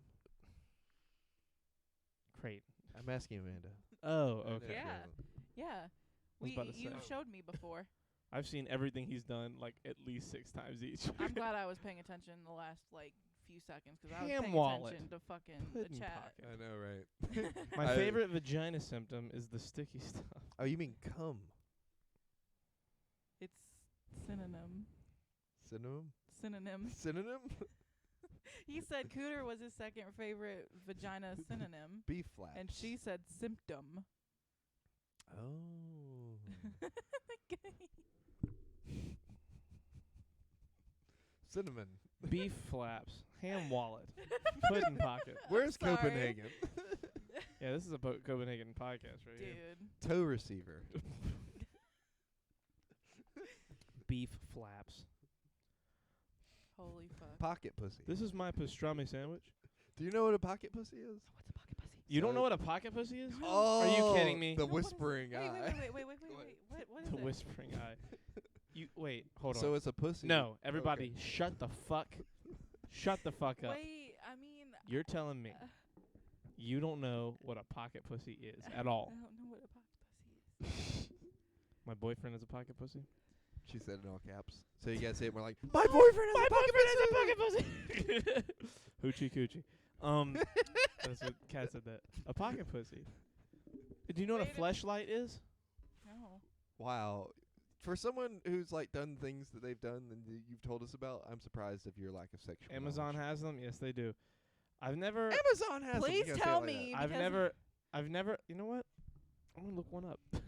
Great. I'm asking Amanda. Oh, I know okay. she Yeah. hasn't. Yeah. was about to You say. showed me before. I've seen everything he's done like at least 6 times each. I'm glad I was paying attention the last like few seconds 'cause I was Ham paying wallet. attention to fucking the Pudding chat. pocket. I know, right? My I- favorite vagina symptom is the sticky stuff. Oh, you mean cum? It's synonym. Synonym? Synonym. Synonym? He said cooter was his second favorite vagina synonym, Beef flaps. and she said symptom. Oh. Cinnamon. Beef flaps, ham wallet, pudding pocket. Where's Sorry. Copenhagen? Yeah, this is a Copenhagen podcast right here. Dude. Toe receiver. Beef flaps. Holy fuck. Pocket pussy. This is my pastrami sandwich. Do you know what a pocket pussy is? What's a pocket pussy? You don't So- know what a pocket pussy is? Oh, Are you kidding me? The No, what is it? whispering Wait, eye. wait. What is The it? whispering eye. You wait, hold on. So it's a pussy. No, everybody, shut the fuck. Shut the fuck up. Wait, I mean. You're telling me you don't know what a pocket pussy is at all. I don't know what a pocket pussy is. My boyfriend is a pocket pussy. She said it in all caps. So you guys say it more like, my boyfriend has a pocket pussy. pussy. Hoochie coochie. That's what Kat said that. A pocket pussy. Do you know what Wait a fleshlight is? No. Wow. For someone who's like done things that they've done and you've told us about, I'm surprised of your lack of sexual Amazon knowledge. has them. Yes, they do. I've never. Amazon has them. Please You gotta say it tell like that. me. I've because never. You know what? I'm gonna look one up. No,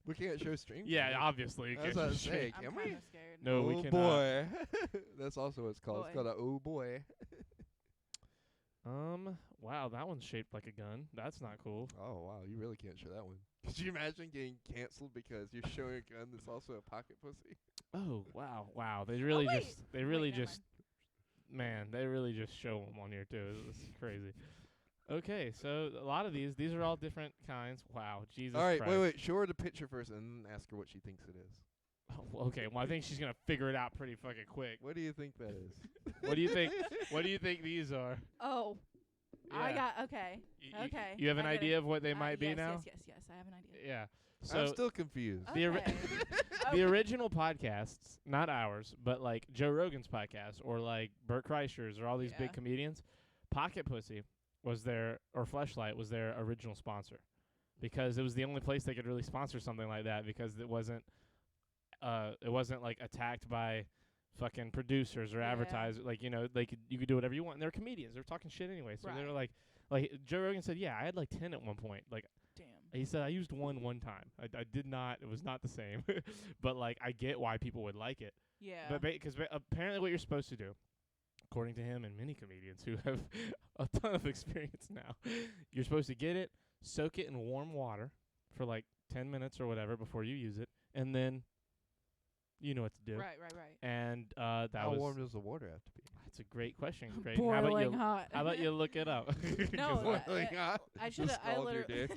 We can't show stream. Yeah, can we? obviously. you That's can't what I'm just saying. shake. I'm Can we? kind of scared. No, we Oh cannot. boy. That's also what it's called. It's Boy. called a oh boy. Wow, that one's shaped like a gun. That's not cool. Oh wow, you really can't show that one. Could you imagine getting canceled because you're showing a gun that's also a pocket pussy? Oh wow. They really wait. they really never just, man, they really just show them on here too. This is crazy. Okay, so a lot of these are all different kinds. Wow, Jesus All right, Christ. wait. Show her the picture first and then ask her what she thinks it is. Oh, okay, well I think she's gonna figure it out pretty fucking quick. What do you think that is? What do you think? What do you think these are? Oh, I Yeah. got okay. Y- Okay, You have an I get idea it. of what they might be yes, now? Yes. I have an idea. Yeah. I'm So still confused. The ori- Okay. the original podcasts, not ours, but like Joe Rogan's podcast or like Bert Kreischer's or all these big Yeah. comedians, Pocket Pussy was their, or Fleshlight was their original sponsor, because it was the only place they could really sponsor something like that, because it wasn't like attacked by fucking producers or Yeah. advertisers. Like, you know, you could do whatever you want. And they're comedians. They're talking shit anyway. So they were Right. like Joe Rogan said, yeah, I had like 10 at one point. Like, Damn. he said I used one time. I did not. It was not the same. But like, I get why people would like it. Yeah. But because apparently what you're supposed to do, according to him and many comedians who have a ton of experience now, you're supposed to get it, soak it in warm water for like 10 minutes or whatever before you use it, and then you know what to do. Right. And that How was warm does the water have to be? that's a great question. Great. Boiling hot. How about you look it up? No, 'Cause Boiling hot. I should have. I Scald your literally.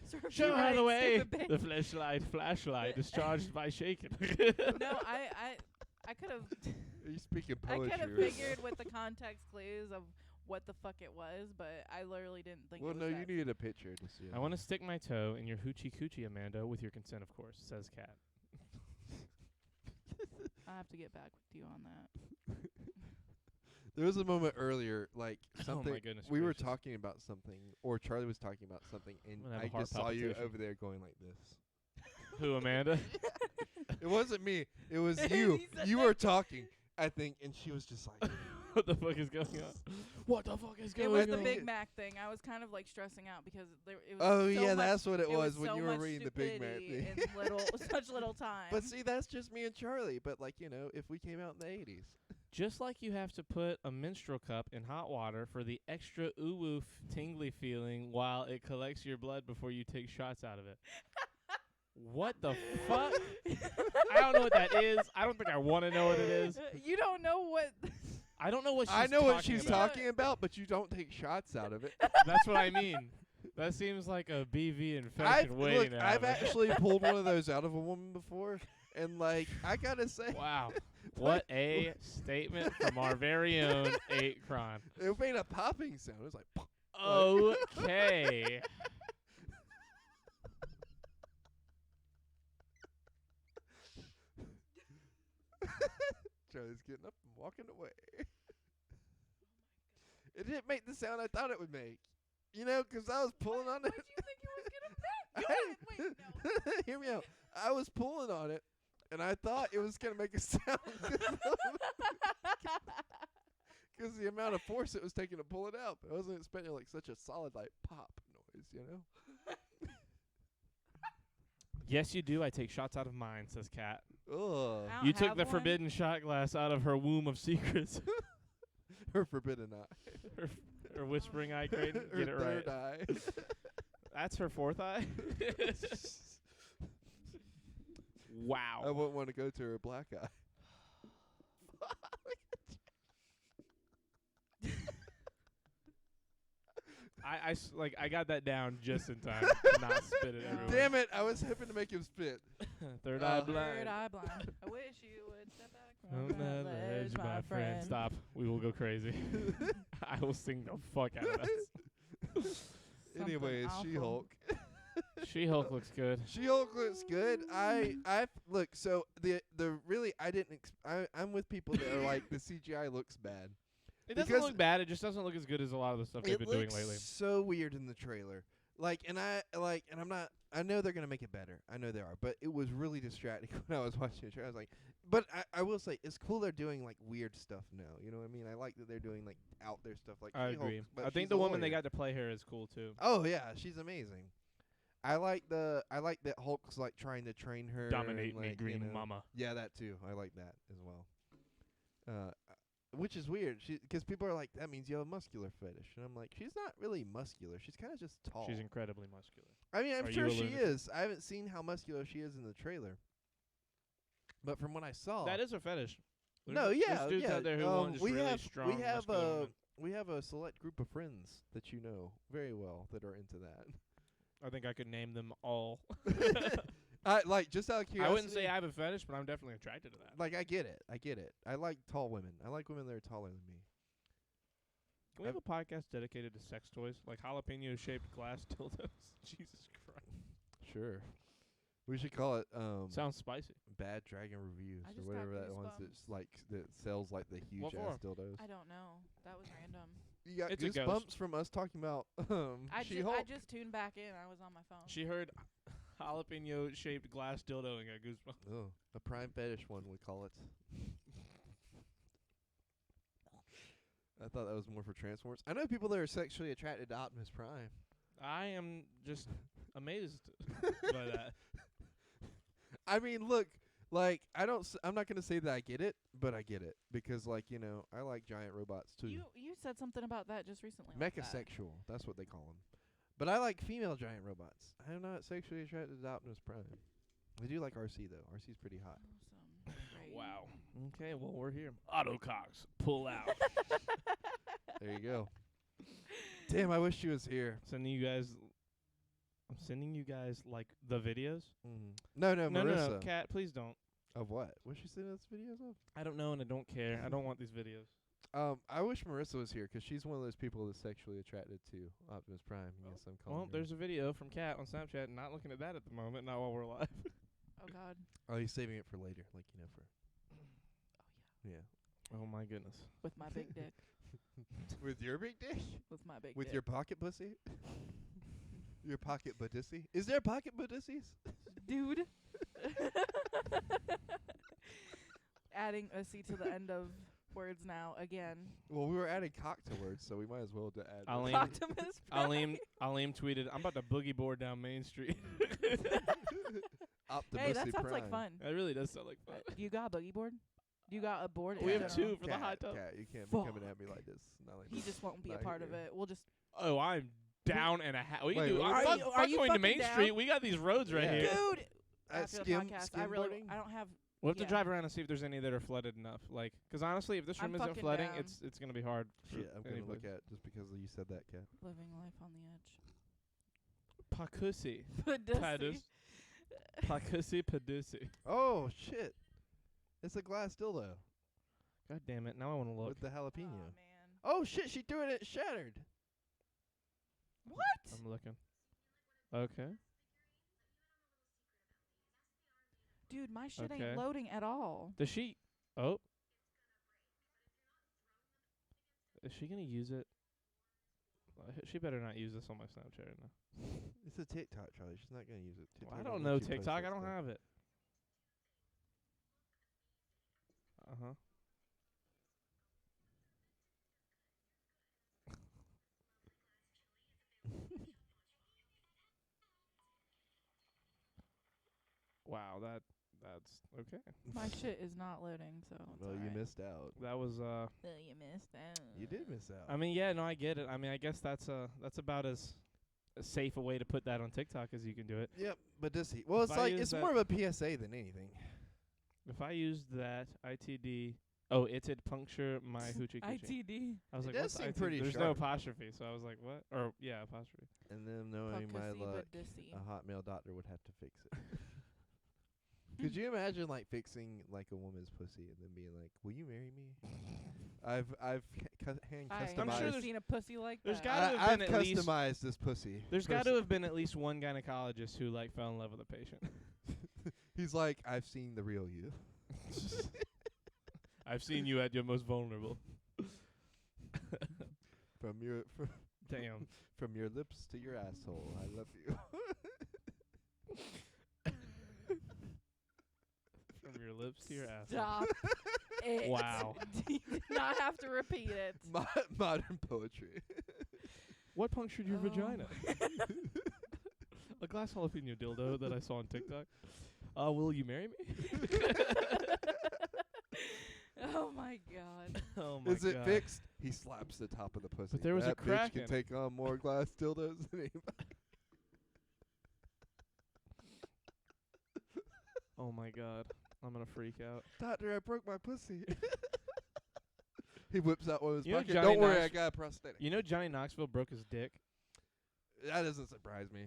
Serves show you her right, the way. stupid The bitch. flashlight is charged by shaking. No, I could have. Are you speaking I poetry? could have right? figured with the context clues of what the fuck it was, but I literally didn't think. Well, it was no, you that. needed a picture to see it. I want to stick my toe in your hoochie coochie, Amanda, with your consent, of course, says Kat. I have to get back with you on that. There was a moment earlier, like something. Oh my goodness we were gracious. talking about something, or Charlie was talking about something, and I'm gonna have I a heart just saw you palpitation. over there going like this. Who, Amanda? It wasn't me. It was He you. said You that. were talking, I think, and she was just like, What the fuck is going on? What the fuck is It going was on? the on? Big Mac thing. I was kind of like stressing out because it was. "Oh so yeah, much, that's what it was when so you were much reading the Big Mac stupidity thing." in little, such little time. But see, that's just me and Charlie. But like, you know, if we came out in the '80s, Just like you have to put a menstrual cup in hot water for the extra ooh-woo tingly feeling while it collects your blood before you take shots out of it. What the fuck? I don't know what that is. I don't think I want to know what it is. You don't know what. I don't know what she's I know what she's about. talking about, but you don't take shots out of it. That's what I mean. That seems like a BV infection waiting to I've happen. actually pulled one of those out of a woman before, and like, I gotta say, Wow. What a statement from our very own 8 Cron. it made a popping sound. It was like, pop. Okay. Charlie's getting up and walking away. It didn't make the sound I thought it would make. You know, 'cause I was pulling on it. What did you think it was gonna make? You had, wait, no. Hear me out. I was pulling on it, and I thought it was gonna make a sound because the amount of force it was taking to pull it out. But I wasn't expecting like such a solid like pop noise, you know. Yes, you do. I take shots out of mine, says Kat. Ugh. I don't You took have the one. forbidden shot glass out of her womb of secrets. Her forbidden eye. Her whispering eye, Creighton. Her Get it right. third eye. That's her fourth eye? Wow. I wouldn't want to go to her black eye. I got that down just in time to not spit it everywhere. Damn it! I was hoping to make him spit. Third eye Uh, blind. Third eye blind. I wish you would step back On from that ledge, my friend. Stop. We will go crazy. I will sing the fuck out of that. Anyways, awful. She-Hulk. She-Hulk looks good. She-Hulk looks good. I look. So the really I didn't. I'm with people that are like the CGI looks bad. It doesn't Because look bad. It just doesn't look as good as a lot of the stuff they've It been doing looks lately. so weird in the trailer. And I'm not. I know they're gonna make it better. I know they are, but it was really distracting when I was watching the trailer. I was like, but I will say it's cool they're doing like weird stuff now. You know what I mean? I like that they're doing like out there stuff like I She-Hulk, agree. but I think she's the a woman they lawyer. got to play her is cool too. Oh yeah, she's amazing. I like that Hulk's like trying to train her. Dominate and, me, like, green you know, mama. Yeah, that too. I like that as well. Which is weird, because people are like, that means you have a muscular fetish, and I'm like, she's not really muscular. She's kind of just tall. She's incredibly muscular. I mean, I'm Are you sure a she lunatic? is. I haven't seen how muscular she is in the trailer, but from what I saw, That is her fetish. no, There's yeah, dudes yeah. out there who want just we really have strong, we have muscular women. we have a select group of friends that you know very well that are into that. I think I could name them all. I like just out of curiosity. I wouldn't say I have a fetish, but I'm definitely attracted to that. Like I get it. I like tall women. I like women that are taller than me. Can we have a podcast dedicated to sex toys, like jalapeno-shaped glass dildos? Jesus Christ. Sure. We should call it Sounds spicy. Bad Dragon Reviews I or just whatever got that one's goosebumps. that's like that sells like the huge What ass for? dildos. I don't know. That was random. You got It's a goosebumps from us talking about I She-Hulk. just tuned back in. I was on my phone. She heard. Jalapeno shaped glass dildo and got goosebumps. Oh, a prime fetish one, we call it. I thought that was more for Transformers. I know people that are sexually attracted to Optimus Prime. I am just amazed by that. I mean, look, like I'm not gonna say that I get it, but I get it because, like, you know, I like giant robots too. You said something about that just recently. like that. Mechasexual, that's what they call them. But I like female giant robots. I'm not sexually attracted to Optimus Prime. I do like RC though. RC's pretty hot. Awesome. Great. Wow. Okay, well, we're here. Autocox, pull out. There you go. Damn, I wish she was here. I'm sending you guys, like, the videos. No, Marissa. No, Kat, please don't. Of what? What's she sending us videos of? I don't know, and I don't care. I don't want these videos. I wish Marissa was here 'cause she's one of those people that's sexually attracted to Optimus Prime. Yes, I'm calling Well, her. there's a video from Kat on Snapchat. Not looking at that at the moment, not while we're live. Oh God. Oh, he's saving it for later, like, you know, for. Yeah. Oh, my goodness. With my big dick. With your big dick? With my big With dick. your pocket pussy? Your pocket budussy? Is there pocket budussies? Dude. Adding a C to the end of words now again. Well, we were adding cock to words, so we might as well add. Alim, Optimus Prime. Alim tweeted, "I'm about to boogie board down Main Street." Optimus Hey, that sounds Prime. like fun. That really does sound like fun. You got a boogie board? You got a board? We in have general? two for the hot tub. Cat, you can't be Fuck. coming at me like this. Not like He this. just won't be a Not part of here. it. We'll just. Oh, I'm down and a half. We can Wait, do. what? Fuck, Are you fuck going to fucking Main down? Street. We got these roads right Yeah. here. Dude. At After the skim- podcast, I skimboarding? don't have. We'll have to Yeah. drive around and see if there's any that are flooded enough. Like, 'cause honestly, if this room I'm isn't fucking flooding, down. it's gonna be hard. for Shit, I'm gonna anybody. look at just because you said that, Cat. Living life on the edge. Pacussy. Pudussy. Padus. Pacussy Padussy. Oh shit! It's a glass dildo God damn it! Now I want to look. with the Oh, jalapeno. man. Oh shit! She threw it. It shattered. What? I'm looking. Okay. Dude, my shit Okay. ain't loading at all. Does she? Oh. Is she gonna use it? She better not use this on my Snapchat right now. It's a TikTok, Charlie. She's not gonna use it. Well, TikTok I won't don't let know you post TikTok. that I don't stuff. have it. Uh-huh. Wow, that's okay. My shit is not loading, so it's Well, you alright. missed out. That was You missed out. You did miss out. I mean, yeah, no, I get it. I mean, I guess that's about as safe a way to put that on TikTok as you can do it. Yep, but does he? Well, it's If I like use it's that- more of a PSA than anything. If I used that ITD, oh, it'd puncture my hoochie coochie. ITD. I was It like, does what's seem ITD? pretty There's no sharp. apostrophe, so I was like, what? Or yeah, apostrophe. And then knowing my Pussy luck, Badussy. a hot male doctor would have to fix it. Could you imagine like fixing like a woman's pussy and then being like, "Will you marry me?" I've hand I customized. I'm sure ain't there's- seen a pussy like there's that. gotta have I've been at least- customized this pussy. There's got to have been at least one gynecologist who like fell in love with a patient. He's like, "I've seen the real you." I've seen you at your most vulnerable. From your Damn. from your lips to your asshole. I love you. From your lips to your ass. Stop it. Wow. You did not have to repeat it. Modern poetry. What punctured your Oh. vagina? A glass jalapeno dildo that I saw on TikTok. Will you marry me? Oh my god. Oh my Is it God. fixed? He slaps the top of the pussy. But there was a that crack bitch can in it. take on more glass dildos than anybody. Oh my God. I'm gonna freak out. Doctor, I broke my pussy. He whips out one of his You know pocket. Johnny Don't worry, I Knox- got a prosthetic. You know Johnny Knoxville broke his dick? That doesn't surprise me.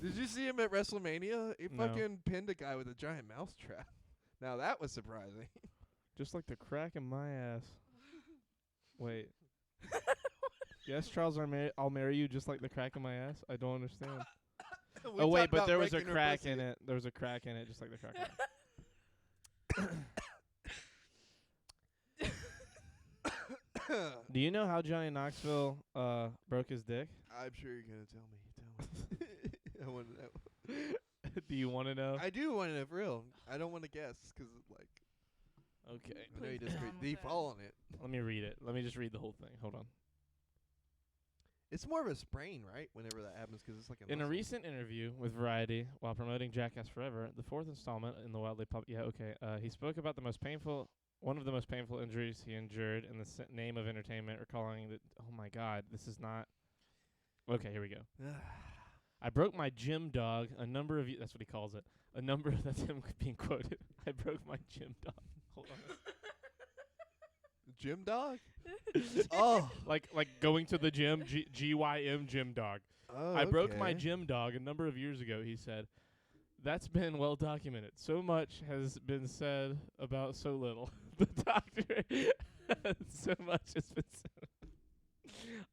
Did you see him at WrestleMania? He No. fucking pinned a guy with a giant mouse trap. Now that was surprising. Just like the crack in my ass. Wait. Yes, Charles, I'll marry you just like the crack in my ass? I don't understand. We Oh, wait, talked but about there was a breaking her crack pussy. in it. There was a crack in it just like the crack in it. Do you know how Johnny Knoxville broke his dick? I'm sure you're gonna tell me. Tell me. I want to know. Do you want to know? I do want to know for real. I don't want to guess because like Okay. I know you Please just go on with did you it. fall on it. Let me read it. Let me just read the whole thing. Hold on. It's more of a sprain, right? Whenever that happens, because it's like a In a muscle. recent interview with Variety, while promoting Jackass Forever, the fourth installment in the wildly he spoke about one of the most painful injuries he endured in the name of entertainment, recalling that. Oh my God, this is not. Okay, here we go. I broke my gym dog a number of. That's what he calls it. A number. That's him being quoted. I broke my gym dog. Hold on. Gym dog. Oh. Like going to the gym. GYM gym dog. Oh, I broke my okay. gym dog a number of years ago, he said. That's been well documented. So much has been said about so little. The doctor, so much has been said.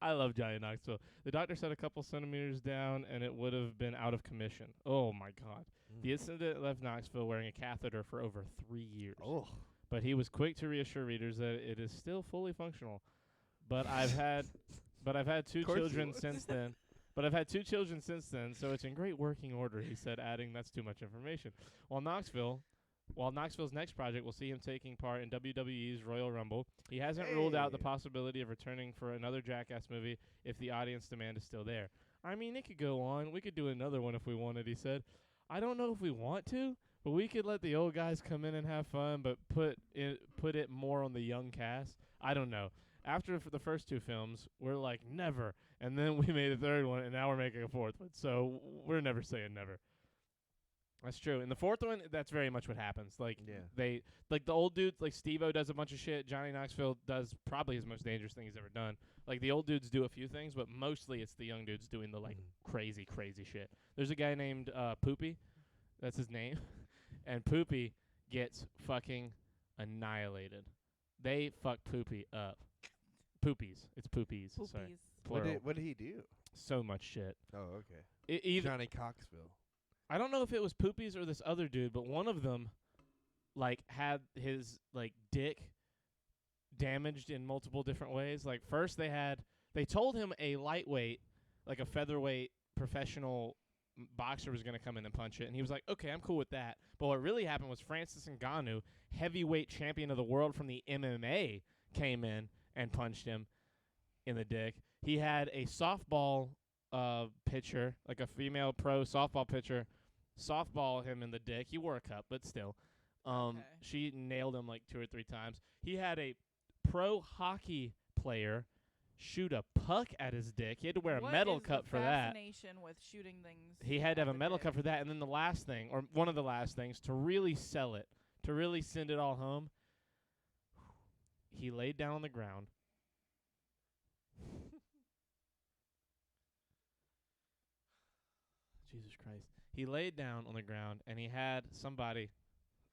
I love Johnny Knoxville. The doctor said a couple centimeters down, and it would have been out of commission. Oh, my God. The incident left Knoxville wearing a catheter for over 3 years. Oh. But he was quick to reassure readers that it is still fully functional. But I've had two Course he children was. since then. But I've had 2 children since then, so it's in great working order, he said, adding that's too much information. While Knoxville's next project will see him taking part in WWE's Royal Rumble, he hasn't ruled out the Hey. possibility of returning for another Jackass movie if the audience demand is still there. I mean, it could go on. We could do another one if we wanted, he said. I don't know if we want to, but we could let the old guys come in and have fun, but put it more on the young cast. I don't know. After the first 2 films, we're like, never. And then we made a third one, and now we're making a fourth one. So we're never saying never. That's true. In the fourth one, that's very much what happens. Like, Yeah. the old dudes, like Steve-O does a bunch of shit. Johnny Knoxville does probably his most dangerous thing he's ever done. Like, the old dudes do a few things, but mostly it's the young dudes doing the, like, crazy, crazy shit. There's a guy named Poopy. That's his name. And Poopy gets fucking annihilated. They fuck Poopy up. Poopies. It's poopies. Sorry. Poopies. Plural. What did he do? So much shit. Oh, okay. Either Johnny Coxville. I don't know if it was Poopies or this other dude, but one of them, like, had his, like, dick damaged in multiple different ways. Like, first they told him a lightweight, like a featherweight professional boxer was going to come in and punch it, and he was like, okay, I'm cool with that. But what really happened was Francis Ngannou, heavyweight champion of the world from the MMA, came in and punched him in the dick. He had a softball pitcher, like a female pro softball pitcher, softball him in the dick. He wore a cup, but still. Okay. She nailed him like 2 or 3 times. He had a pro hockey player shoot a puck at his dick. He had to wear a What metal is the cup for that. fascination with shooting things? He had to have at a the metal dick? cup for that. And then the last thing, or one of the last things, to really sell it, to really send it all home, he laid down on the ground. Jesus Christ. He laid down on the ground, and he had somebody.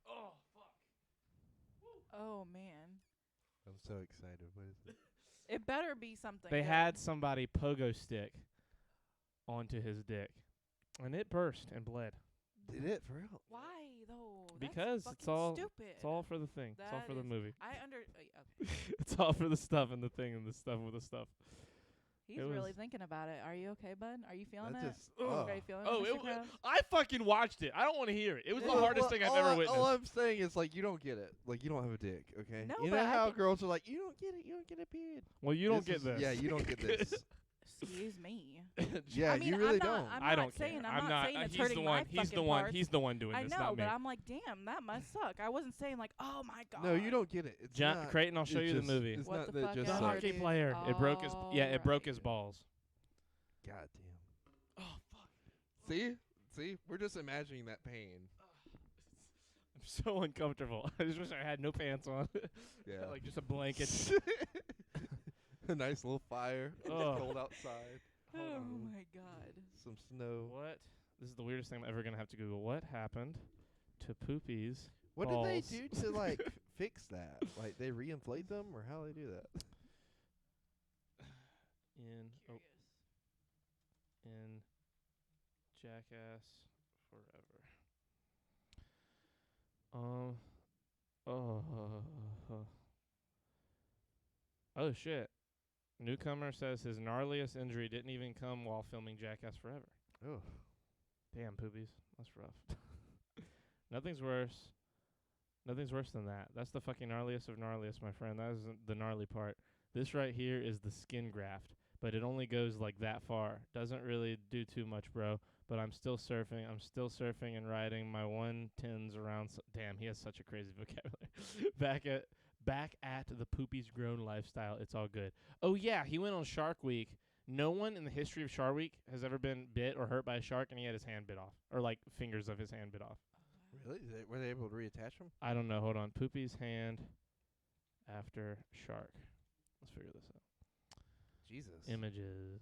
Oh, fuck. Oh man, I'm so excited. What is it? it better be something. They good. had somebody pogo stick onto his dick, and it burst and bled. Did it for real? Why though? Because That's it's all stupid. It's all for the thing. It's all That for the is- movie. I okay. It's all for the stuff and the thing and the stuff with the stuff. He's It really was- thinking about it. Are you okay, bud? Are you feeling That it? just. Ugh. Are you feeling Oh, it, it Mr. Krabs? I fucking watched it. I don't want to hear it. It was the Well, hardest thing I've all ever I- witnessed. All I'm saying is like you don't get it. Like you don't have a dick, okay? No, you but know I how can- girls are like, you don't get it. You don't get a period. Well, you don't This get is- this. Yeah, you don't get this. Excuse me. Yeah, I mean, you really I'm not, don't. I'm I not don't saying, care. I'm not saying it's he's hurting the my one. He's the fucking one. parts. He's the one doing I this, know, not me. but I'm like, damn, that must suck. I wasn't saying like, oh my god. No, you don't get it. It's John not. Creighton, I'll show it you just- the movie. It's What not the that it fuck just The ever, sucks. hockey dude. player. It broke his. Yeah, it broke his Alright. balls. God damn. Oh fuck. See, we're just imagining that pain. I'm so uncomfortable. I just wish I had no pants on. Yeah. Like just a blanket. A nice little fire. It's Ugh. cold outside. Oh Hold on. my god. Some snow. What? This is the weirdest thing I'm ever gonna have to Google. What happened to Poopies? What balls? did they do to like fix that? Like they reinflate them, or how do they do that? In Jackass Forever. Oh shit. Newcomer says his gnarliest injury didn't even come while filming Jackass Forever. Oh, Damn, poopies. That's rough. Nothing's worse. Nothing's worse than that. That's the fucking gnarliest of gnarliest, my friend. That isn't the gnarly part. This right here is the skin graft, but it only goes like that far. Doesn't really do too much, bro. But I'm still surfing. I'm still surfing and riding my 110s around. Damn, he has such a crazy vocabulary. Back at the poopies grown lifestyle. It's all good. Oh yeah, he went on Shark Week. No one in the history of Shark Week has ever been bit or hurt by a shark, and he had his hand bit off, or like fingers of his hand bit off. Really? Were they able to reattach them? I don't know. Hold on. Poopy's hand after shark. Let's figure this out. Jesus. Images.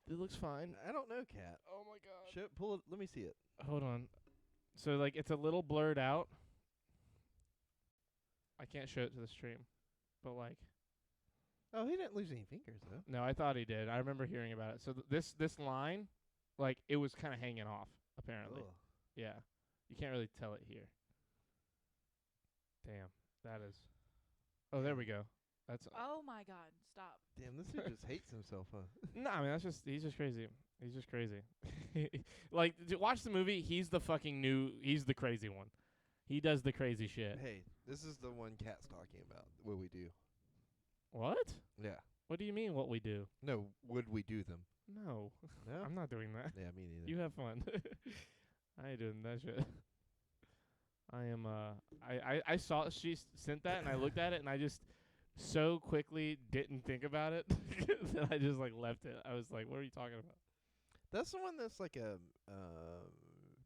It looks fine. I don't know, Cat. Oh my god. Pull it. Let me see it. Hold on. So like it's a little blurred out. I can't show it to the stream, but like. Oh, he didn't lose any fingers though. No, I thought he did. I remember hearing about it. So this line, like it was kind of hanging off apparently. Ugh. Yeah, you can't really tell it here. Damn, that is. Oh, there we go. That's. Oh my God! Stop. Damn, this dude just hates himself, huh? No, I mean he's just crazy. He's just crazy. Like watch the movie. He's the crazy one. He does the crazy shit. Hey, this is the one Cat's talking about. What we do? What? Yeah. What do you mean? What we do? No, would we do them? No, No. I'm not doing that. Yeah, me neither. You have fun. I ain't doing that shit. I am. I saw she sent that and I looked at it and I just so quickly didn't think about it that I just like left it. I was like, "What are you talking about?" That's the one that's like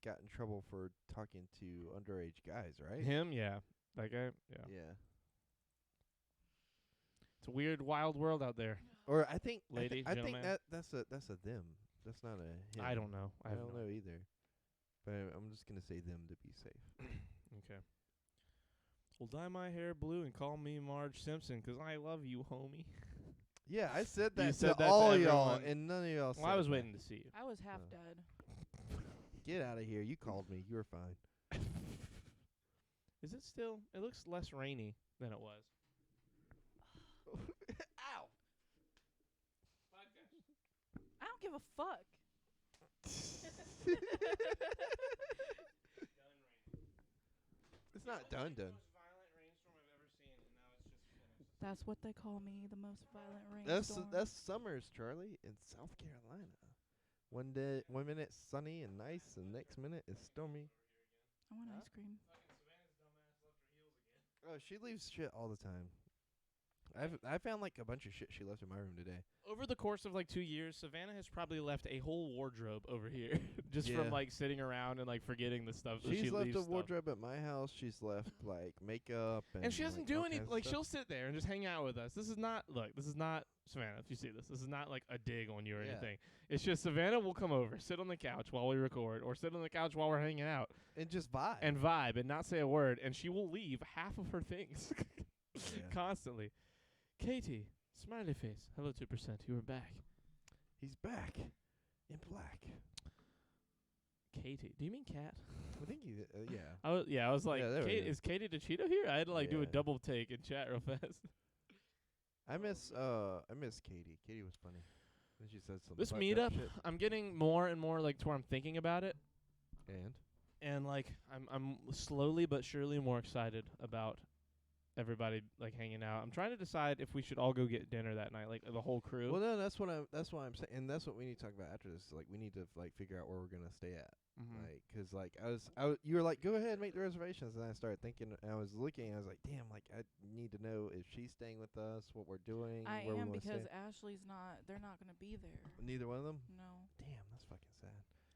got in trouble for talking to underage guys, right? Him, yeah. That guy, yeah. Yeah. It's a weird, wild world out there. Or I think Lady, I think gentleman. that's a them. That's not a him. I don't know. I don't know either. But I'm just gonna say them to be safe. Okay. Well, dye my hair blue and call me Marge Simpson 'cause I love you, homie. Yeah, I said You that said to that to all y'all, everyone. and none of y'all said Well, I was that. waiting to see you. I was half Oh. dead. Get out of here. You called me. You were fine. Is it still? It looks less rainy than it was. Ow. I don't give a fuck. It's not done. That's what they call me, the most violent rainstorm. That's summers, Charlie, in South Carolina. 1 minute sunny and nice, and next minute it's stormy. I want ice cream. Oh, she leaves shit all the time. I found like a bunch of shit she left in my room today. Over the course of like 2 years, Savannah has probably left a whole wardrobe over here just Yeah. from like sitting around and like forgetting the stuff. that She's she left leaves a stuff. wardrobe at my house. She's left like makeup And she doesn't like, do all any kinds of like stuff. she'll sit there and just hang out with us. This is not Savannah, if you see this is not like a dig on you or Yeah. anything. It's just Savannah will come over, sit on the couch while we record, or sit on the couch while we're hanging out and just vibe. and vibe and not say a word, and she will leave half of her things Yeah. constantly. Katie, smiley face. Hello, 2%. You are back. He's back in black. Katie. Do you mean Cat? I think he. Yeah. I was like, Yeah, there we go. Is Katie DeCito here? I had to like do a Yeah. double take and chat real fast. I miss Katie. Katie was funny. And she said some This fucked up meetup, shit. I'm getting more and more like to where I'm thinking about it, And like I'm slowly but surely more excited about everybody like hanging out. I'm trying to decide if we should all go get dinner that night, like the whole crew. well, no, that's why I'm saying, and that's what we need to talk about after this. Like, we need to like figure out where we're gonna stay at. Mhm. Like, 'cause like you were like, go ahead, make the reservations, and I started thinking, and I was looking, and I was like, damn, like I need to know if she's staying with us, what we're doing, I where we am wanna because stay. Ashley's not. They're not going to be there. Neither one of them. No. Damn, that's fucking sad.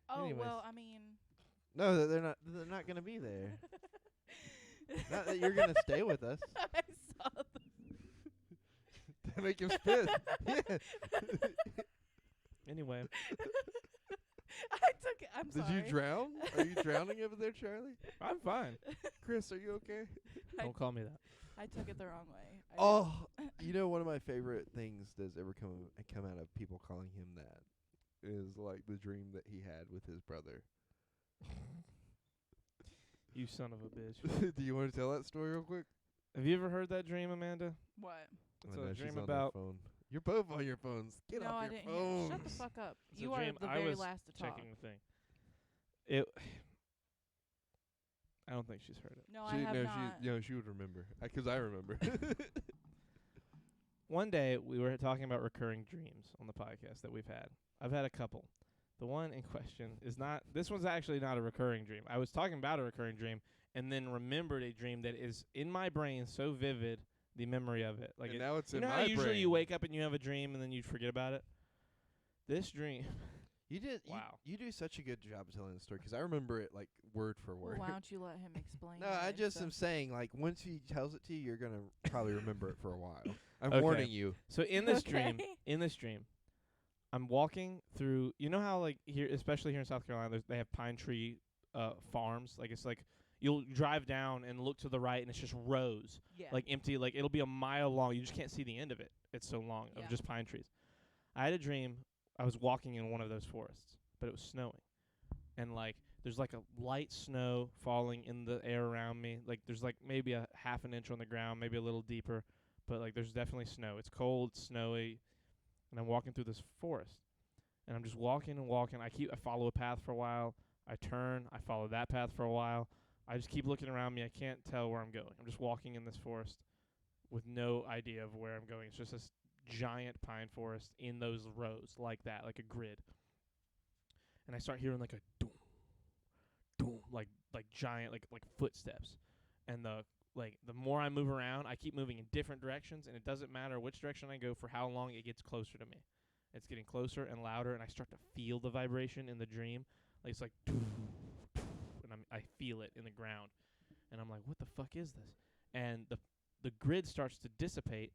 Oh Anyways. well, I mean. No, they're not gonna be there. Not that you're gonna stay with us. I saw the To make him spit. Yeah. Anyway, I took it. I'm Did sorry. you drown? Are you drowning over there, Charlie? I'm fine. Chris, are you okay? Don't call me that. I took it the wrong way. Oh, you know, one of my favorite things that's ever come out of people calling him that is like the dream that he had with his brother. You son of a bitch. Do you want to tell that story real quick? Have you ever heard that dream, Amanda? What? It's I a know dream she's on her about phone. You're both on your phones. Get no, off I your didn't phones. hear. Shut the fuck up. It's a You are dream. the I very was last to talk. checking the thing. It. I don't think she's heard it. No, I have not. She would remember. Because I remember. One day we were talking about recurring dreams on the podcast that we've had. I've had a couple. The one in question is not. This one's actually not a recurring dream. I was talking about a recurring dream and then remembered a dream that is in my brain so vivid, the memory of it. Like and it, now it's you in know my how usually brain. you wake up and you have a dream and then you forget about it. This dream. You did. Wow. You do such a good job of telling the story because I remember it like word for Well, word. why don't you let him explain? No, it I and just stuff? am saying like once he tells it to you, you're gonna probably remember it for a while. I'm Okay. warning you. So in this dream, Okay. I'm walking through. You know how like here, especially here in South Carolina, they have pine tree farms. Like it's like you'll drive down and look to the right, and it's just rows, Yeah. like empty. Like it'll be a mile long. You just can't see the end of it. It's so long Yeah. of just pine trees. I had a dream. I was walking in one of those forests, but it was snowing, and like there's like a light snow falling in the air around me. Like there's like maybe a half an inch on the ground, maybe a little deeper, but like there's definitely snow. It's cold, snowy, and I'm walking through this forest, and I'm just walking and walking. I follow a path for a while. I turn. I follow that path for a while. I just keep looking around me. I can't tell where I'm going. I'm just walking in this forest with no idea of where I'm going. It's just this giant pine forest in those rows like that, like a grid. And I start hearing like a doom, doom, like giant, like footsteps. And the more I move around, I keep moving in different directions, and it doesn't matter which direction I go for how long it gets closer to me. It's getting closer and louder, and I start to feel the vibration in the dream. Like it's like, and I feel it in the ground, and I'm like, what the fuck is this? And the grid starts to dissipate,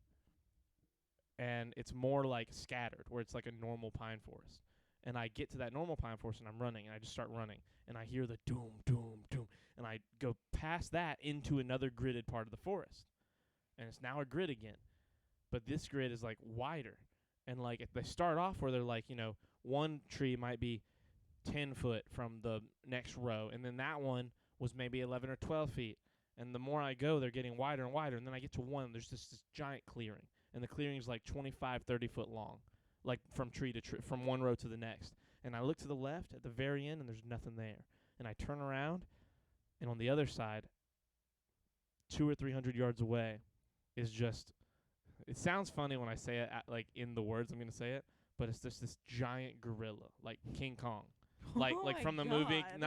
and it's more like scattered, where it's like a normal pine forest. And I get to that normal pine forest, and I'm running, and I just start running, and I hear the doom, doom, doom, and I go past that into another gridded part of the forest, and it's now a grid again, but this grid is like wider, and like if they start off where they're like, you know, one tree might be 10 foot from the next row, and then that one was maybe 11 or 12 feet, and the more I go, they're getting wider and wider, and then I get to one, there's this giant clearing, and the clearing is like 25, 30 foot long, like from tree to tree, from one row to the next. And I look to the left at the very end, and there's nothing there. And I turn around, and on the other side, 200 or 300 yards away, is just. It sounds funny when I say it, like in the words I'm gonna say it, but it's just this giant gorilla, like King Kong, like Oh like my from the movie, God.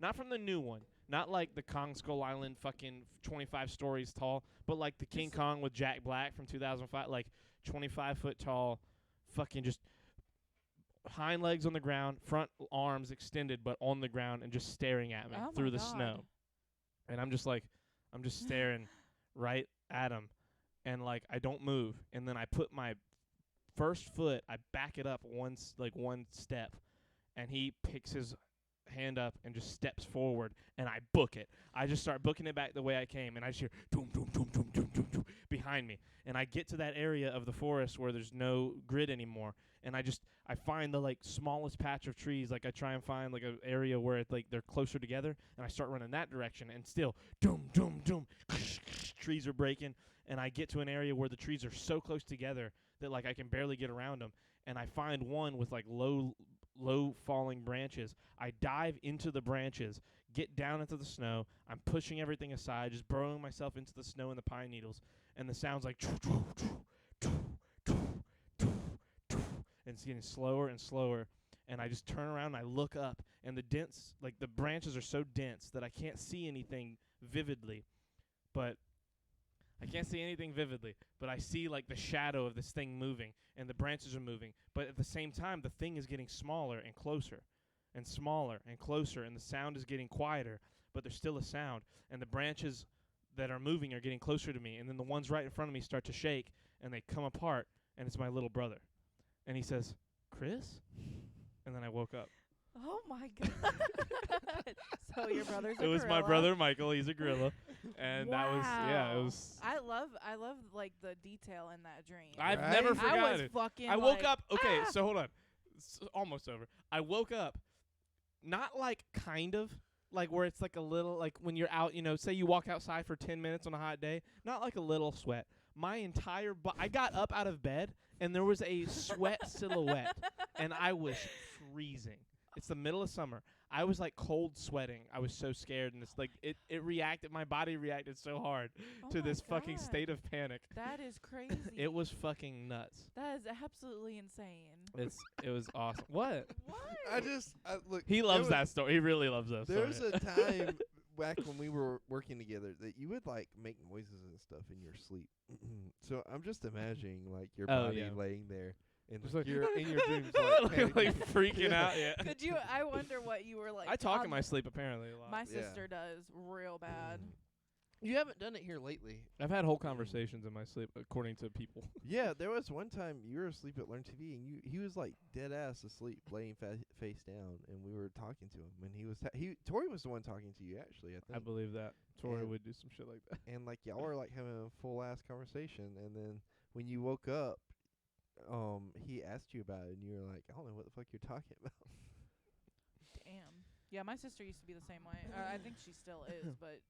not from the new one, not like the Kong Skull Island, fucking 25 stories tall, but like the King Just Kong with Jack Black from 2005, like 25 foot tall. Fucking just hind legs on the ground, front arms extended but on the ground, and just staring at me Oh through my the God. snow. And I'm just staring right at him, and like I don't move. And then I put my first foot, I back it up one step, and he picks his hand up and just steps forward, and I book it. I just start booking it back the way I came, and I just hear doom, doom, doom, doom, doom, doom, doom behind me. And I get to that area of the forest where there's no grid anymore, and I find the like smallest patch of trees. Like I try and find like an area where it, like they're closer together, and I start running that direction, and still doom, doom, doom, trees are breaking, and I get to an area where the trees are so close together that like I can barely get around them, and I find one with like low falling branches. I dive into the branches, get down into the snow. I'm pushing everything aside, just burrowing myself into the snow and the pine needles, and the sound's like and it's getting slower and slower, and I just turn around and I look up, and the branches are so dense that I can't see anything vividly, but I see like the shadow of this thing moving, and the branches are moving, but at the same time the thing is getting smaller and closer and smaller and closer, and the sound is getting quieter, but there's still a sound, and the branches that are moving are getting closer to me, and then the ones right in front of me start to shake, and they come apart, and it's my little brother, and he says, "Chris?" And then I woke up. Oh my God. So your brother's a It was my gorilla. brother Michael. He's a gorilla, and that was it Wow. was. I love like the detail in that dream. I've Right? never I I forgotten was it. fucking. I woke like, up. Okay, ah! so hold on. Almost over. I woke up, not like kind of like where it's like a little like when you're out. You know, say you walk outside for 10 minutes on a hot day. Not like a little sweat, My entire I got up out of bed, and there was a sweat silhouette, and I was freezing. It's the middle of summer. I was like cold sweating. I was so scared, and it's like it reacted. My body reacted so hard to this fucking state of panic. That is crazy. It was fucking nuts. That is absolutely insane. It was awesome. What? What? Look. He loves that story. He really loves that story. There was a time back when we were working together that you would like make noises and stuff in your sleep. So I'm just imagining like your body laying there. And like you're in your dreams like freaking out. Yeah. Could you? I wonder what you were like. I talk in my sleep apparently a lot. My sister does real bad. You haven't done it here lately. I've had whole conversations in my sleep, according to people. Yeah, there was one time you were asleep at Learn TV, and he was like dead ass asleep, laying face down, and we were talking to him, and Tori was the one talking to you actually. I think. I believe that Tori would do some shit like that. And like y'all were like having a full ass conversation, and then when you woke up, he asked you about it, and you were like, I don't know what the fuck you're talking about. Damn. Yeah, my sister used to be the same way. I think she still is, but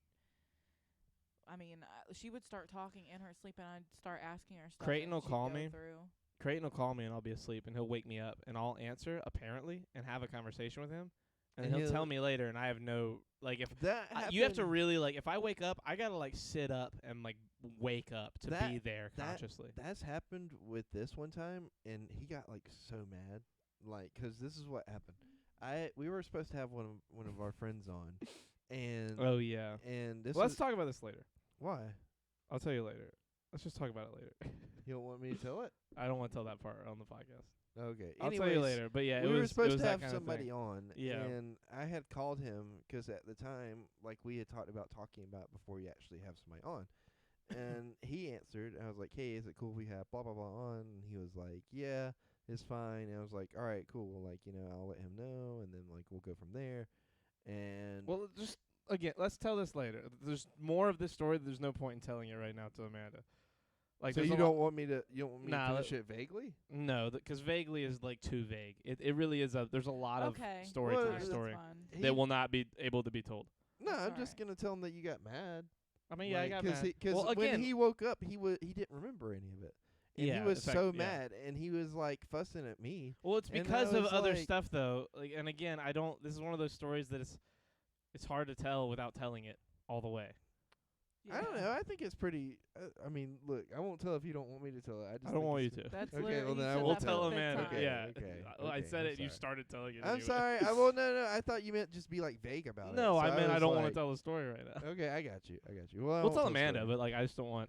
I mean, she would start talking in her sleep, and I'd start asking her stuff. Creighton will she'd call go me. through. Creighton will call me, and I'll be asleep, and he'll wake me up, and I'll answer apparently, and have a conversation with him, and he'll tell me later, and I have no like if you have to really like if I wake up, I gotta like sit up and like wake up to be there consciously. That's happened with this one time, and he got like so mad, like, 'cause this is what happened. We were supposed to have one of our friends on, and oh yeah, and this. Let's talk about this later. Why? I'll tell you later. Let's just talk about it later. You don't want me to tell it? I don't want to tell that part on the podcast. Okay. I'll tell you later. But yeah, we were supposed to that have somebody on. Yeah. And I had called him 'cause at the time, like we had talked about talking about before you actually have somebody on. And he answered. And I was like, hey, is it cool we have blah, blah, blah on? And he was like, yeah, it's fine. And I was like, all right, cool. Well, like, I'll let him know. And then, like, we'll go from there. And well, just again, let's tell this later. There's more of this story. There's no point in telling it right now to Amanda. Like, so you don't want me to finish it vaguely? No, because vaguely is like too vague. It really is there's a lot of story to the story that will not be able to be told. No, I'm just gonna tell him that you got mad. I mean, yeah, I got mad. Because when he woke up, he didn't remember any of it. And he was so mad, and he was like fussing at me. Well, it's because of other stuff though. Like, and again, this is one of those stories that it's hard to tell without telling it all the way. Yeah. I don't know. I think it's pretty. I mean, look, I won't tell if you don't want me to tell it. I don't want you to. That's okay. Well, then I will tell Amanda. Okay, yeah. Okay. I said it. You started telling it. I'm anyway. sorry. No. I thought you meant just be like vague about it. No, So I meant I don't want to like, tell the story right now. Okay, I got you. Well, we'll tell Amanda, but like I just don't want.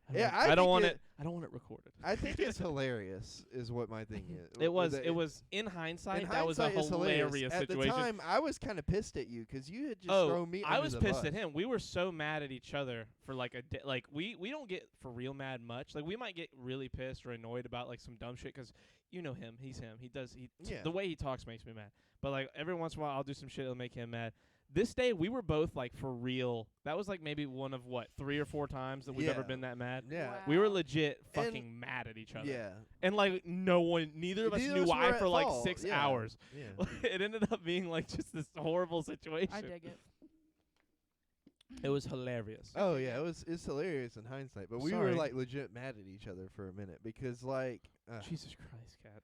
I don't want it. I don't want it recorded. I think it's hilarious, is what my thing is. It was in hindsight. That was a hilarious situation. At the time, I was kind of pissed at you because you had just thrown me. I was under the pissed bus. at him. We were so mad at each other for like a day. Like we don't get for real mad much. Like we might get really pissed or annoyed about like some dumb shit because you know him. He's him. The way he talks makes me mad. But like every once in a while, I'll do some shit that'll make him mad. This day, we were both, like, for real. That was, like, maybe one of, 3 or 4 times that we've ever been that mad? Yeah. Wow. We were legit fucking mad at each other. Yeah. And, like, neither of us knew why for, like, 6 hours. Yeah. It ended up being, like, just this horrible situation. I dig it. It was hilarious. Oh, yeah. It's hilarious in hindsight. But we were, like, legit mad at each other for a minute because, like... Jesus Christ, Kat.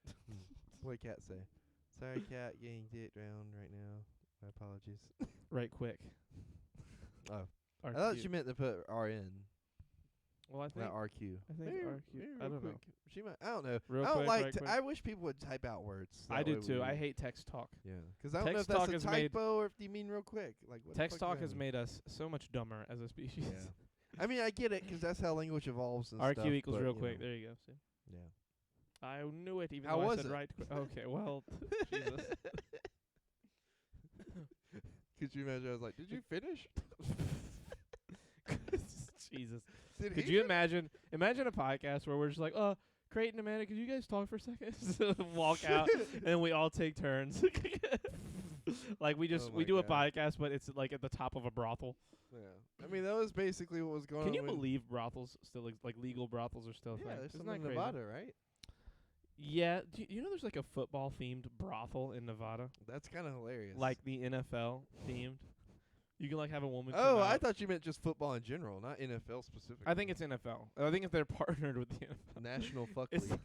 What did Kat say? Sorry, Kat, getting dick drowned right now. My apologies. Right quick. Oh. RQ. I thought she meant to put RN. Well, I think not RQ. I think maybe, RQ. Maybe I don't know. She might. I don't know. Real I don't quick, like. right quick. I wish people would type out words. I do too. I hate text talk. Yeah, because I don't know if Text talk that's a has made- typo or if you mean real quick. Like what Text the fuck talk has made us so much dumber as a species. Yeah. I mean, I get it because that's how language evolves and RQ stuff. equals but, real you quick. know. There you go. See? Yeah. I knew it even How though I was said it? right quick. Okay, well, Jesus. Could you imagine? I was like, "Did you finish?" Jesus. Did Could he you fin- imagine a podcast where we're just like, Creighton and Amanda, could you guys talk for a second? Walk out, and we all take turns. Like we Oh my do a God. podcast, but it's like at the top of a brothel. Yeah. I mean, that was basically what was going on. Can you when- believe brothels still like legal brothels are still a Yeah, thing? there's Isn't some that in crazy? Nevada, right? Yeah. Do you know there's like a football themed brothel in Nevada? That's kind of hilarious. Like the NFL themed. You can like have a woman. Oh, come I out. thought you meant just football in general, not NFL specifically. I think it's NFL. I think if they're partnered with the NFL. National Fuck It's League.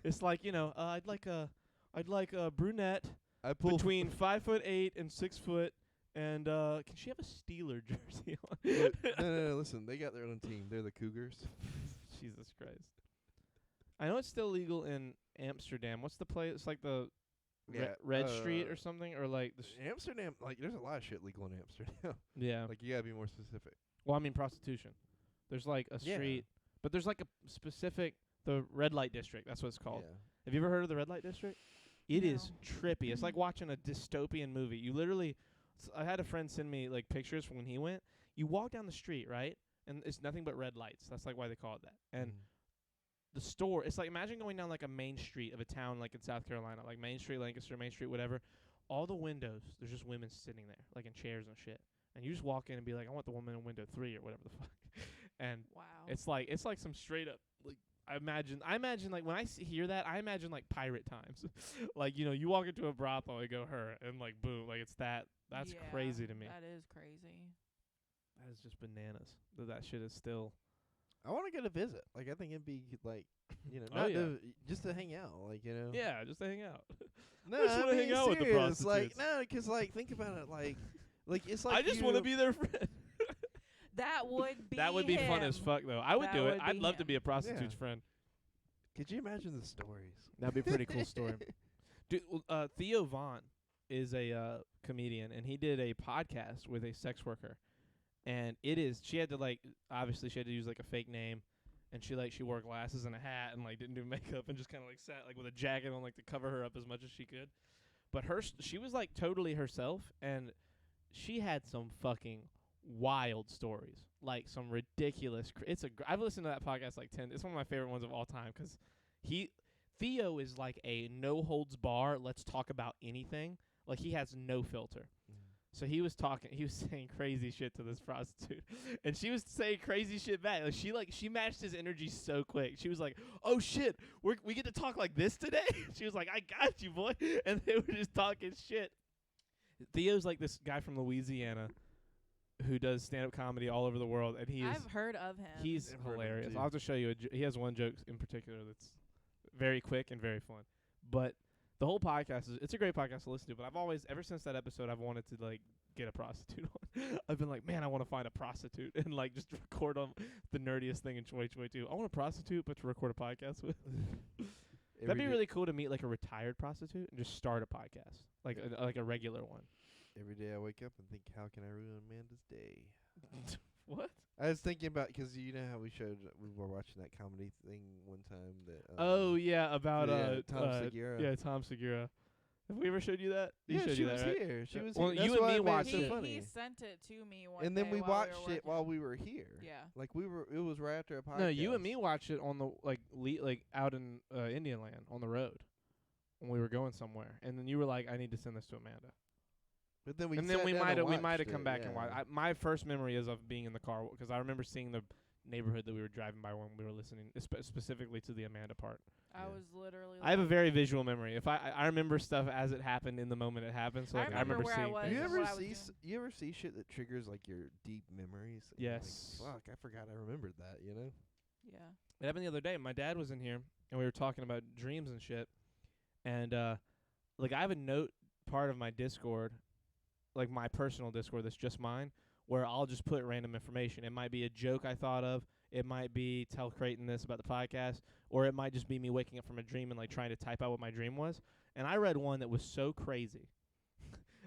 It's like, I'd like a brunette I pull between 5'8" and 6 foot, and can she have a Steeler jersey on? no, listen. They got their own team. They're the Cougars. Jesus Christ. I know it's still legal in Amsterdam. What's the place? It's like the Red Street or something, or like the Amsterdam. Like, there's a lot of shit legal in Amsterdam. yeah. Like, you gotta be more specific. Well, I mean prostitution. There's like a Yeah. street, but there's like a specific the red light district. That's what it's called. Yeah. Have you ever heard of the red light district? It is No. trippy. It's like watching a dystopian movie. You literally, I had a friend send me like pictures from when he went. You walk down the street, right, and it's nothing but red lights. That's like why they call it that. And the store, it's like imagine going down like a main street of a town like in South Carolina, like Main Street, Lancaster, Main Street, whatever. All the windows, there's just women sitting there, like in chairs and shit. And you just walk in and be like, I want the woman in window 3 or whatever the fuck. And Wow. it's like some straight up like I imagine like when I hear that, I imagine like pirate times. Like, you walk into a brothel and go her and like boom, like it's that. That's Yeah, crazy to me. That is crazy. That is just bananas. That shit is still. I want to go to visit. Like, I think it'd be like, Oh, not yeah. just to hang out. Like, Yeah, just to hang out. No, I just wanna mean, hang out with the serious. Like, prostitutes. no, 'cause like, think about it. Like it's like I just want to be their friend. That would be That would be fun as him. fuck though. I would That do it. would I'd be love to him. be a prostitute's Yeah. friend. Could you imagine the stories? That'd be a pretty cool story. Dude, Theo Vaughn is a comedian, and he did a podcast with a sex worker. And she had to obviously she had to use like a fake name, and she wore glasses and a hat and like didn't do makeup and just kind of like sat like with a jacket on like to cover her up as much as she could. But she was like totally herself, and she had some fucking wild stories, like some ridiculous. I've listened to that podcast like 10. It's one of my favorite ones of all time because Theo is like a no holds bar. Let's talk about anything. Like he has no filter. So he was saying crazy shit to this prostitute, and she was saying crazy shit back. Like she matched his energy so quick. She was like, "Oh shit, we get to talk like this today." She was like, "I got you, boy," and they were just talking shit. Theo's like this guy from Louisiana who does stand-up comedy all over the world, and I've heard of him. he's I've heard of him hilarious. too. I'll have to show you. He has one joke in particular that's very quick and very fun, but. The whole podcast it's a great podcast to listen to, but I've always, ever since that episode, I've wanted to like get a prostitute on. I've been like, man, I want to find a prostitute and like just record on the nerdiest thing in 2022. I want a prostitute, but to record a podcast with. That'd be really cool to meet like a retired prostitute and just start a podcast, like a regular one. Every day I wake up and think, how can I ruin Amanda's day? What? I was thinking about, 'cause you know how we were watching that comedy thing one time that. Oh yeah, about Tom Segura. Yeah, Tom Segura. Have we ever showed you that? Yeah, showed she you that, was right? here. She was. Well, here. you That's and why me I made it watched so it. funny. He sent it to me one And then day we while watched were it while working. we were here. Yeah. Like it was right after a podcast. No, you and me watched it on the like out in Indian Land on the road when we were going somewhere, and then you were like, "I need to send this to Amanda." But then we. And then sat we down might and have watched come it, back yeah. and watched. My first memory is of being in the car because I remember seeing the neighborhood that we were driving by when we were listening, specifically to the Amanda part. I Yeah. was literally. I have a like- very visual memory. If I remember stuff as it happened in the moment it happened. So I like, remember where I seeing was things. You and ever what I was see doing. you ever see shit that triggers like your deep memories? And you're like, Yes. fuck, I forgot I remembered that. You know. Yeah. It happened the other day. My dad was in here, and we were talking about dreams and shit. And like I have a note part of my Discord, like my personal Discord that's just mine, where I'll just put random information. It might be a joke I thought of. It might be tell Creighton this about the podcast, or it might just be me waking up from a dream and like trying to type out what my dream was. And I read one that was so crazy.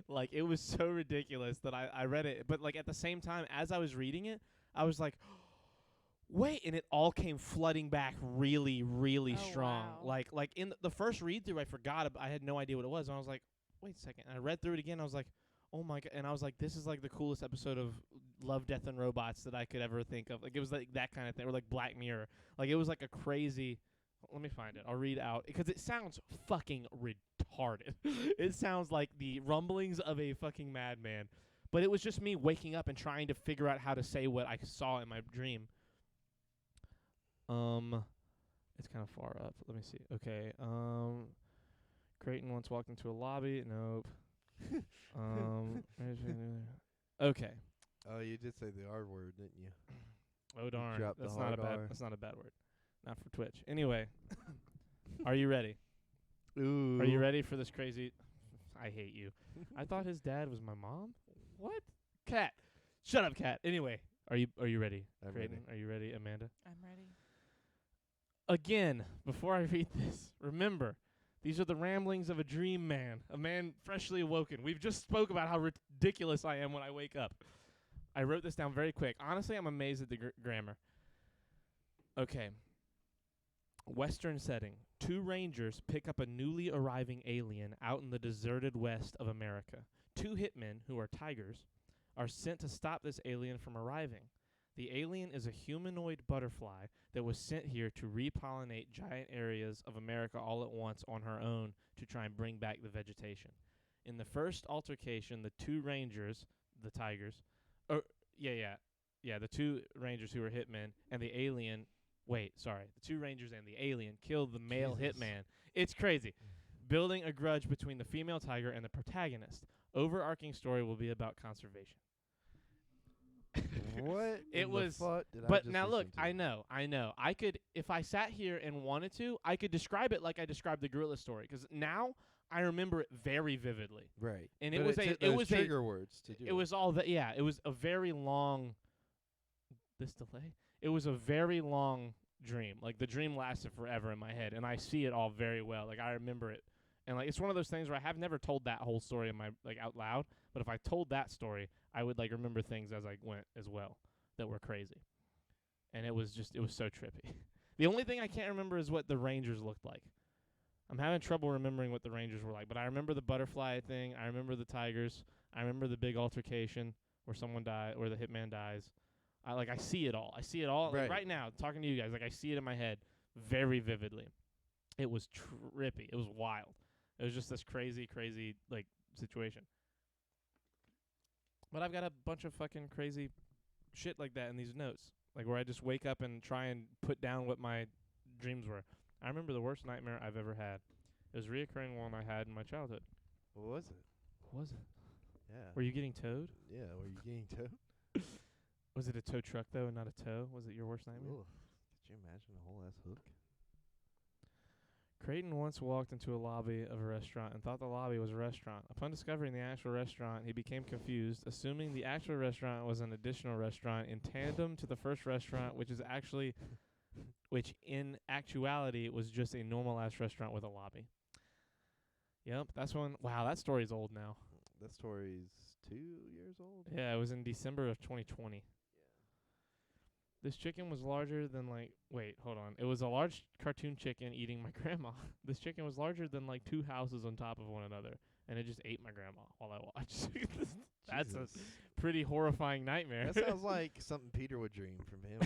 Like it was so ridiculous that I read it. But like at the same time, as I was reading it, I was like, wait, and it all came flooding back really, really Oh, strong. wow. Like in the first read through, I forgot. I had no idea what it was, and I was like, wait a second. And I read through it again. I was like, oh my god. And I was like, this is like the coolest episode of Love, Death, and Robots that I could ever think of. Like it was like that kind of thing, or like Black Mirror. Like it was like a crazy. Let me find it. I'll read out because it sounds fucking retarded. It sounds like the rumblings of a fucking madman. But it was just me waking up and trying to figure out how to say what I saw in my dream. It's kind of far up. Let me see. Okay. Creighton once walked into a lobby. Nope. Okay. Oh, you did say the R word, didn't you? Oh darn. dropped the That's not a hard bad. R. That's not a bad word. Not for Twitch. Anyway, are you ready? Ooh. Are you ready for this crazy? I hate you. I thought his dad was my mom. What? Cat. Shut up, Cat. Anyway, are you ready? I'm Creighton, ready. are you ready, Amanda? I'm ready. Again, before I read this, remember, these are the ramblings of a dream man, a man freshly awoken. We've just spoke about how ridiculous I am when I wake up. I wrote this down very quick. Honestly, I'm amazed at the grammar. Okay. Western setting. 2 rangers pick up a newly arriving alien out in the deserted west of America. 2 hitmen, who are tigers, are sent to stop this alien from arriving. The alien is a humanoid butterfly that was sent here to repollinate giant areas of America all at once on her own to try and bring back the vegetation. In the first altercation, the 2 rangers, the tigers, the 2 rangers who were hitmen and the alien, the 2 rangers and the alien killed the male hitman. It's crazy. Building a grudge between the female tiger and the protagonist. Overarching story will be about conservation. What? It was, but now look, I know. I could, if I sat here and wanted to, I could describe it like I described the gorilla story, because now I remember it very vividly. Right. And but it was trigger words to do. It was all that. Yeah, it was a very long. This delay. It was a very long dream. Like the dream lasted forever in my head, and I see it all very well. Like I remember it, and like it's one of those things where I have never told that whole story in my out loud. But if I told that story, I would remember things as I went as well that were crazy. And it was so trippy. The only thing I can't remember is what the Rangers looked like. I'm having trouble remembering what the Rangers were like, but I remember the butterfly thing. I remember the tigers. I remember the big altercation where someone died, where the hitman dies. I see it all. I see it all right now, talking to you guys. I see it in my head very vividly. It was trippy. It was wild. It was just this crazy situation. But I've got a bunch of fucking crazy shit like that in these notes. Where I just wake up and try and put down what my dreams were. I remember the worst nightmare I've ever had. It was a reoccurring one I had in my childhood. What was it? What was it? Yeah. Were you getting towed? Yeah, were you getting towed? Was it a tow truck, though, and not a tow? Was it your worst nightmare? Ugh. Could you imagine a whole ass hook? Creighton once walked into a lobby of a restaurant and thought the lobby was a restaurant. Upon discovering the actual restaurant, he became confused, assuming the actual restaurant was an additional restaurant in tandem to the first restaurant, which in actuality was just a normal-ass restaurant with a lobby. Yep, that's one. Wow, that story's old now. That story's 2 years old? Yeah, it was in December of 2020. Yeah. This chicken was larger than wait, hold on. It was a large cartoon chicken eating my grandma. This chicken was larger than 2 houses on top of one another, and it just ate my grandma while I watched. That's a pretty horrifying nightmare. That sounds like something Peter would dream from him.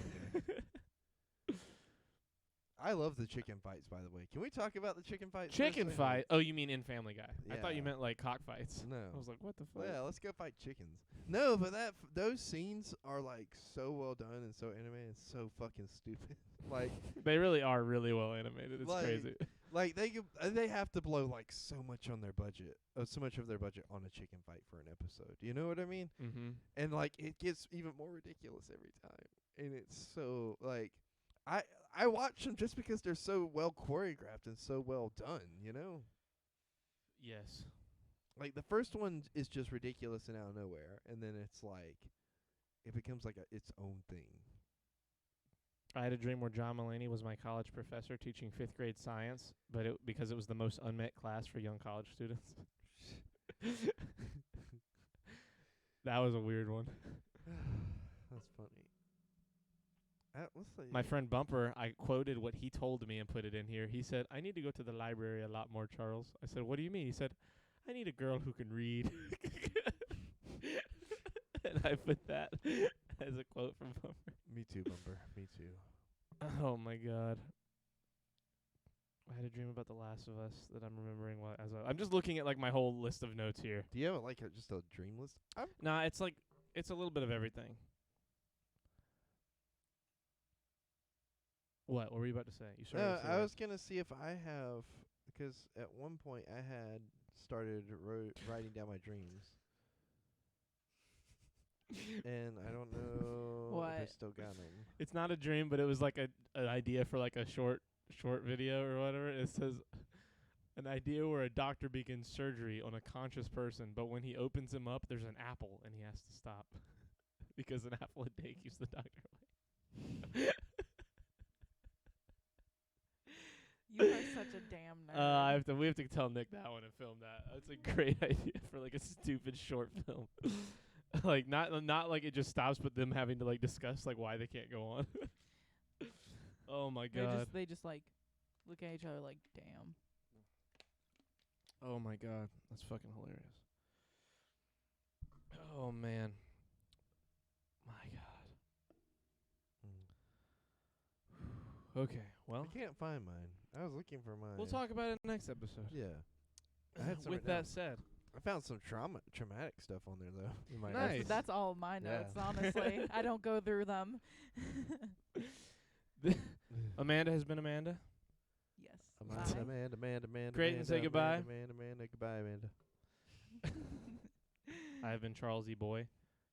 I love the chicken fights, by the way. Can we talk about the chicken fights? Chicken fight? Oh, you mean in Family Guy? Yeah. I thought you meant cockfights. No. I was like, what the fuck? Well, yeah, let's go fight chickens. No, but those scenes are so well done and so animated and so fucking stupid. They really are really well animated. It's crazy. They have to blow so much on their budget, so much of their budget on a chicken fight for an episode. You know what I mean? Mm-hmm. And it gets even more ridiculous every time, and it's so I watch them just because they're so well choreographed and so well done. You know? Yes. The first one is just ridiculous and out of nowhere, and then it's it becomes its own thing. I had a dream where John Mulaney was my college professor teaching 5th grade science, but because it was the most unmet class for young college students. That was a weird one. That's funny. My friend Bumper, I quoted what he told me and put it in here. He said, "I need to go to the library a lot more, Charles." I said, "What do you mean?" He said, "I need a girl who can read." And I put that as a quote from Bumper. Me too, Bumper. Me too. Oh my God. I had a dream about The Last of Us that I'm remembering I'm just looking at my whole list of notes here. Do you have just a dream list? Nah, it's it's a little bit of everything. What were you about to say? You started to say I that. was gonna see if I have, because at one point I had started writing down my dreams. And I don't know if I What? still got them. It's not a dream, but it was like an idea for like a short video or whatever. It says an idea where a doctor begins surgery on a conscious person, but when he opens him up, there's an apple and he has to stop because an apple a day keeps the doctor away. You are such a damn nerd. We have to tell Nick that one and film that. That's a great idea for like a stupid short film. Like not like it just stops, but them having to like discuss like why they can't go on. Oh my god. They just like look at each other like, damn. Oh my god, that's fucking hilarious. Oh man. My god. Okay, well, I can't find mine. I was looking for mine. we'll talk about it next episode. Yeah. I had some With written down. that said, I found some traumatic stuff on there though. In my Nice. notes. That's all of my notes, Yeah. honestly. I don't go through them. Amanda has been Amanda. Yes. Amanda. Great, and say goodbye. Amanda, goodbye, Amanda. I have been Charles E. Boy.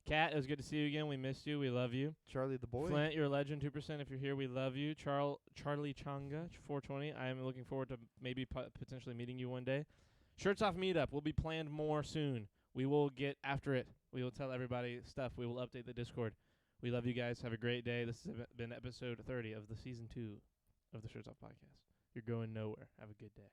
Kat, it was good to see you again. We missed you. We love you. Charlie the boy. Flint, you're a legend. 2% if you're here. We love you. Charlie Changa, 420. I am looking forward to maybe potentially meeting you one day. Shirts Off Meetup will be planned more soon. We will get after it. We will tell everybody stuff. We will update the Discord. We love you guys. Have a great day. This has been episode 30 of the season 2 of the Shirts Off podcast. You're going nowhere. Have a good day.